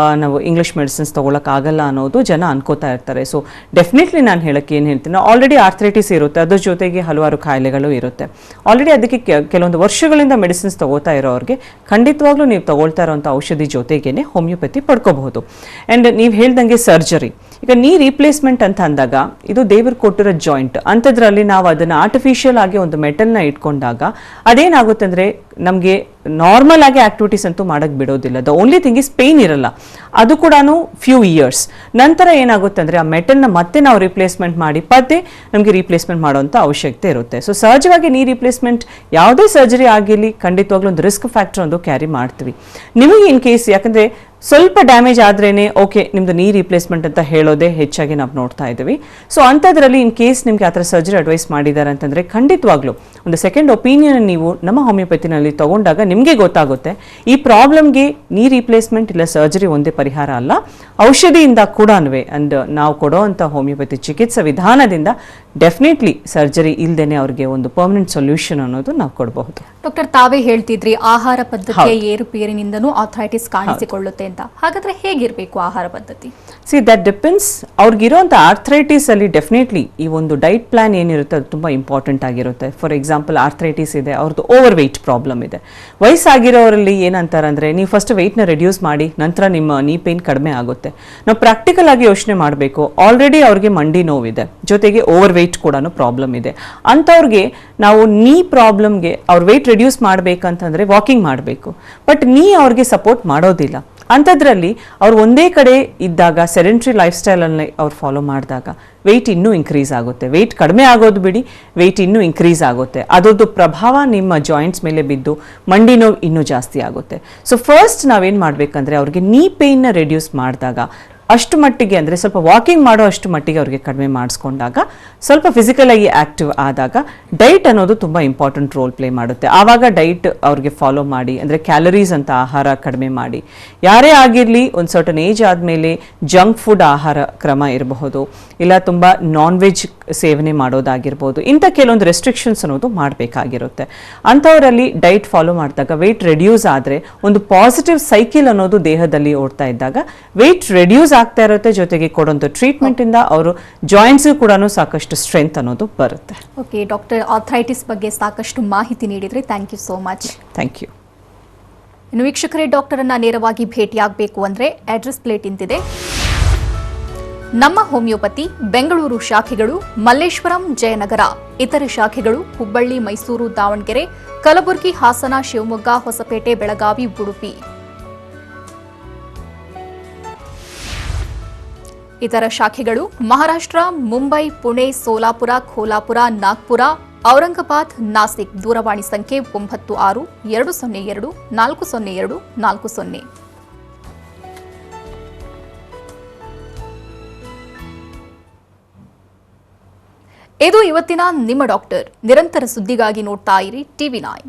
S2: ಇಂಗ್ಲಿಷ್ ಮೆಡಿಸಿನ್ಸ್ ತಗೊಳಕ್ಕಾಗಲ್ಲ ಅನ್ನೋದು ಜನ ಅನ್ಕೋತಾ ಇರ್ತಾರೆ. ಸೊ ಡೆಫಿನೆಟ್ಲಿ ನಾನು ಹೇಳಕ್ಕೆ ಏನು ಹೇಳ್ತೀನಿ, ಆಲ್ರೆಡಿ ಆರ್ಥ್ರೈಟಿಸ್ ಇರುತ್ತೆ, ಅದ್ರ ಜೊತೆಗೆ ಹಲವಾರು ಕಾಯಿಲೆಗಳು ಇರುತ್ತೆ. ಆಲ್ರೆಡಿ ಅದಕ್ಕೆ ಕೆಲವೊಂದು ವರ್ಷಗಳಿಂದ ಮೆಡಿಸಿನ್ಸ್ ತಗೋತಾ ಇರೋರಿಗೆ ಖಂಡಿತವಾಗ್ಲೂ ನೀವು ತಗೊಳ್ತಾ ಇರೋಂಥ ಔಷಧಿ ಜೊತೆಗೇನೆ ಹೋಮಿಯೋಪತಿ ಪಡ್ಕೋಬಹುದು. ಆ್ಯಂಡ್ ನೀವು ಹೇಳ್ದಂಗೆ ಸರ್ಜರಿ, ಈಗ ನೀ ರೀಪ್ಲೇಸ್ಮೆಂಟ್ ಅಂತ ಅಂದಾಗ ಇದು ದೇವರು ಕೊಟ್ಟಿರೋ ಜಾಯಿಂಟ್ ಅಂಥದ್ರಲ್ಲಿ ನಾವು ಅದನ್ನು ಆರ್ಟಿಫಿಷಿಯಲ್ ಆಗಿ ಒಂದು ಮೆಟಲ್ನ ಇಟ್ಕೊಂಡಾಗ ಅದೇನಾಗುತ್ತೆ ಅಂದರೆ ನಮಗೆ ನಾರ್ಮಲ್ ಆಗಿ ಆಕ್ಟಿವಿಟೀಸ್ ಅಂತೂ ಮಾಡಕ್ ಬಿಡೋದಿಲ್ಲ. The only thing is pain ಇರಲ್ಲ, ಅದು ಕೂಡ ಫ್ಯೂ ಇಯರ್ಸ್ ನಂತರ ಏನಾಗುತ್ತೆ ಅಂದ್ರೆ ಆ ಮೆಟಲ್ನ ಮತ್ತೆ ನಾವು ರಿಪ್ಲೇಸ್ಮೆಂಟ್ ಮಾಡಿ ಮತ್ತೆ ನಮಗೆ ರಿಪ್ಲೇಸ್ಮೆಂಟ್ ಮಾಡುವಂತ ಅವಶ್ಯಕತೆ ಇರುತ್ತೆ. ಸೊ ಸಹಜವಾಗಿ ನೀ ರಿಪ್ಲೇಸ್ಮೆಂಟ್ ಯಾವುದೇ ಸರ್ಜರಿ ಆಗಿರಲಿ ಖಂಡಿತವಾಗ್ಲೂ ಒಂದು ರಿಸ್ಕ್ ಫ್ಯಾಕ್ಟರ್ ಒಂದು ಕ್ಯಾರಿ ಮಾಡ್ತೀವಿ. ನಿಮಗೆ ಇನ್ ಕೇಸ್ ಯಾಕಂದ್ರೆ ಸ್ವಲ್ಪ ಡ್ಯಾಮೇಜ್ ಆದ್ರೇನೆ ಓಕೆ ನಿಮ್ದು ನೀ ರಿಪ್ಲೇಸ್ಮೆಂಟ್ ಅಂತ ಹೇಳೋದೇ ಹೆಚ್ಚಾಗಿ ನಾವು ನೋಡ್ತಾ ಇದ್ದೀವಿ. ಸೊ ಅಂಥದ್ರಲ್ಲಿ ಇನ್ ಕೇಸ್ ನಿಮ್ಗೆ ಆ ಥರ ಸರ್ಜರಿ ಅಡ್ವೈಸ್ ಮಾಡಿದ್ದಾರೆ ಅಂತಂದ್ರೆ ಖಂಡಿತವಾಗ್ಲೂ ಒಂದು ಸೆಕೆಂಡ್ ಒಪಿನಿಯನ್ ನೀವು ನಮ್ಮ ಹೋಮಿಯೋಪತಿನಲ್ಲಿ ತಗೊಂಡಾಗ ನಿಮಗೆ ಗೊತ್ತಾಗುತ್ತೆ ಈ ಪ್ರಾಬ್ಲಮ್ಗೆ ನೀ ರಿಪ್ಲೇಸ್ಮೆಂಟ್ ಇಲ್ಲ ಸರ್ಜರಿ ಒಂದೇ ಪರಿಹಾರ ಅಲ್ಲ, ಔಷಧಿಯಿಂದ ಕೂಡ ಅಂಡ್ ನಾವು ಕೊಡೋವಂಥ ಹೋಮಿಯೋಪತಿ ಚಿಕಿತ್ಸಾ ವಿಧಾನದಿಂದ ಡೆಫಿನೆಟ್ಲಿ ಸರ್ಜರಿ ಇಲ್ದೇನೆ ಅವ್ರಿಗೆ ಒಂದು ಪರ್ಮನೆಂಟ್ ಸೊಲ್ಯೂಷನ್ ಅನ್ನೋದು ನಾವು ಕೊಡಬಹುದು.
S1: ಡಾಕ್ಟರ್, ತಾವೇ ಹೇಳ್ತಿದ್ರಿ ಆಹಾರ ಪದ್ಧತಿಯ ಏರುಪೇರಿನಿಂದನೂ ಆರ್ಥರೈಟಿಸ್ ಕಾಣಿಸಿಕೊಳ್ಳುತ್ತೆ ಅಂತ. ಹಾಗಾದ್ರೆ ಹೇಗಿರಬೇಕು ಆಹಾರ ಪದ್ಧತಿ?
S2: See that depends. ಅವ್ರಿಗಿರುವಂಥ ಆರ್ಥರೈಟಿಸ್ ಅಲ್ಲಿ ಡೆಫಿನೆಟ್ಲಿ ಈ ಒಂದು ಡೈಟ್ ಪ್ಲಾನ್ ಏನಿರುತ್ತೆ ಅದು ತುಂಬ ಇಂಪಾರ್ಟೆಂಟ್ ಆಗಿರುತ್ತೆ. ಫಾರ್ ಎಕ್ಸಾಂಪಲ್ ಆರ್ಥರೈಟಿಸ್ ಇದೆ, ಅವ್ರದ್ದು ಓವರ್ ವೆಯ್ಟ್ ಪ್ರಾಬ್ಲಮ್ ಇದೆ. ವಯಸ್ಸಾಗಿರೋರಲ್ಲಿ ಏನಂತಾರೆ ಅಂದರೆ ನೀವು ಫಸ್ಟ್ ವೆಯ್ಟ್ನ ರೆಡ್ಯೂಸ್ ಮಾಡಿ ನಂತರ ನಿಮ್ಮ ನೀ ಪೇನ್ ಕಡಿಮೆ ಆಗುತ್ತೆ. ನಾವು ಪ್ರಾಕ್ಟಿಕಲ್ ಆಗಿ ಯೋಚನೆ ಮಾಡಬೇಕು. ಆಲ್ರೆಡಿ ಅವ್ರಿಗೆ ಮಂಡಿ ನೋವಿದೆ, ಜೊತೆಗೆ ಓವರ್ ವೆಯ್ಟ್ ಕೂಡ ಪ್ರಾಬ್ಲಮ್ ಇದೆ. ಅಂಥವ್ರಿಗೆ ನಾವು ನೀ ಪ್ರಾಬ್ಲಮ್ಗೆ ಅವ್ರ ವೆಯ್ಟ್ ರೆಡ್ಯೂಸ್ ಮಾಡಬೇಕಂತಂದ್ರೆ ವಾಕಿಂಗ್ ಮಾಡಬೇಕು, ಬಟ್ ನೀ ಅವ್ರಿಗೆ ಸಪೋರ್ಟ್ ಮಾಡೋದಿಲ್ಲ. ಅಂಥದ್ರಲ್ಲಿ ಅವ್ರು ಒಂದೇ ಕಡೆ ಇದ್ದಾಗ ಸೆಡೆಂಟ್ರಿ ಲೈಫ್ ಸ್ಟೈಲಲ್ಲಿ ಅವ್ರು ಫಾಲೋ ಮಾಡಿದಾಗ ವೆಯ್ಟ್ ಇನ್ನೂ ಇನ್ಕ್ರೀಸ್ ಆಗುತ್ತೆ. ವೆಯ್ಟ್ ಕಡಿಮೆ ಆಗೋದು ಬಿಡಿ, ವೆಯ್ಟ್ ಇನ್ನೂ ಇನ್ಕ್ರೀಸ್ ಆಗುತ್ತೆ. ಅದರದ್ದು ಪ್ರಭಾವ ನಿಮ್ಮ ಜಾಯಿಂಟ್ಸ್ ಮೇಲೆ ಬಿದ್ದು ಮಂಡಿ ನೋವು ಇನ್ನೂ ಜಾಸ್ತಿ ಆಗುತ್ತೆ. ಸೊ ಫಸ್ಟ್ ನಾವೇನು ಮಾಡಬೇಕಂದ್ರೆ ಅವ್ರಿಗೆ ನೀ ಪೇಯ್ನ ರೆಡ್ಯೂಸ್ ಮಾಡಿದಾಗ ಅಷ್ಟು ಮಟ್ಟಿಗೆ ಅಂದರೆ ಸ್ವಲ್ಪ ವಾಕಿಂಗ್ ಮಾಡೋ ಅಷ್ಟು ಮಟ್ಟಿಗೆ ಅವ್ರಿಗೆ ಕಡಿಮೆ ಮಾಡಿಸ್ಕೊಂಡಾಗ ಸ್ವಲ್ಪ ಫಿಸಿಕಲ್ ಆಗಿ ಆಕ್ಟಿವ್ ಆದಾಗ ಡೈಟ್ ಅನ್ನೋದು ತುಂಬ ಇಂಪಾರ್ಟೆಂಟ್ ರೋಲ್ ಪ್ಲೇ ಮಾಡುತ್ತೆ. ಆವಾಗ ಡೈಟ್ ಅವ್ರಿಗೆ ಫಾಲೋ ಮಾಡಿ ಅಂದರೆ ಕ್ಯಾಲರೀಸ್ ಅಂತ ಆಹಾರ ಕಡಿಮೆ ಮಾಡಿ, ಯಾರೇ ಆಗಿರಲಿ ಒಂದು ಸರ್ಟನ್ ಏಜ್ ಆದಮೇಲೆ ಜಂಕ್ ಫುಡ್ ಆಹಾರ ಕ್ರಮ ಇರಬಹುದು, ಇಲ್ಲ ತುಂಬ ನಾನ್ ವೆಜ್ ಸೇವನೆ ಮಾಡೋದಾಗಿರ್ಬೋದು, ಇಂಥ ಕೆಲವೊಂದು ರೆಸ್ಟ್ರಿಕ್ಷನ್ಸ್ ಅನ್ನೋದು ಮಾಡಬೇಕಾಗಿರುತ್ತೆ. ಅಂಥವರಲ್ಲಿ ಡೈಟ್ ಫಾಲೋ ಮಾಡಿದಾಗ ವೆಯ್ಟ್ ರೆಡ್ಯೂಸ್ ಆದರೆ ಒಂದು ಪಾಸಿಟಿವ್ ಸೈಕಲ್ ಅನ್ನೋದು ದೇಹದಲ್ಲಿ ಓಡ್ತಾ ಇದ್ದಾಗ ವೆಯ್ಟ್ ರೆಡ್ಯೂಸ್ ಆಗ್ತಾ ಇರುತ್ತೆ. ಜೊತೆಗೆ ಕೊಡೋಂಥ ಟ್ರೀಟ್ಮೆಂಟ್ ಇಂದ ಅವರು ಜಾಯಿಂಟ್ಸ್ ಕೂಡ ಸಾಕಷ್ಟು ಸ್ಟ್ರೆಂತ್ ಅನ್ನೋದು ಬರುತ್ತೆ.
S1: ಓಕೆ ಡಾಕ್ಟರ್, ಆರ್ಥರೈಟಿಸ್ ಬಗ್ಗೆ ಸಾಕಷ್ಟು ಮಾಹಿತಿ ನೀಡಿದ್ರಿ. Thank you so much.
S2: Thank you.
S1: ಇನ್ನು ವೀಕ್ಷಕರೇ, ಡಾಕ್ಟರ್ ಅನ್ನ ನೇರವಾಗಿ ಭೇಟಿಯಾಗಬೇಕು ಅಂದ್ರೆ ಅಡ್ರೆಸ್ ಪ್ಲೇಟ್ ಇಂತಿದೆ. ನಮ್ಮ ಹೋಮಿಯೋಪತಿ ಬೆಂಗಳೂರು ಶಾಖೆಗಳು ಮಲ್ಲೇಶ್ವರಂ, ಜಯನಗರ. ಇತರೆ ಶಾಖೆಗಳು ಹುಬ್ಬಳ್ಳಿ, ಮೈಸೂರು, ದಾವಣಗೆರೆ, ಕಲಬುರಗಿ, ಹಾಸನ, ಶಿವಮೊಗ್ಗ, ಹೊಸಪೇಟೆ, ಬೆಳಗಾವಿ, ಉಡುಪಿ. ಇತರ ಶಾಖೆಗಳು ಮಹಾರಾಷ್ಟ್ರ, ಮುಂಬೈ, ಪುಣೆ, ಸೋಲಾಪುರ, ಖೋಲಾಪುರ, ನಾಗ್ಪುರ, ಔರಂಗಾಬಾದ್, ನಾಸಿಕ್. ದೂರವಾಣಿ ಸಂಖ್ಯೆ 96-202-402-400. ಇದು ಇವತ್ತಿನ ನಿಮ್ಮ ಡಾಕ್ಟರ್. ನಿರಂತರ ಸುದ್ದಿಗಾಗಿ ನೋಡ್ತಾ ಇರಿ TV9.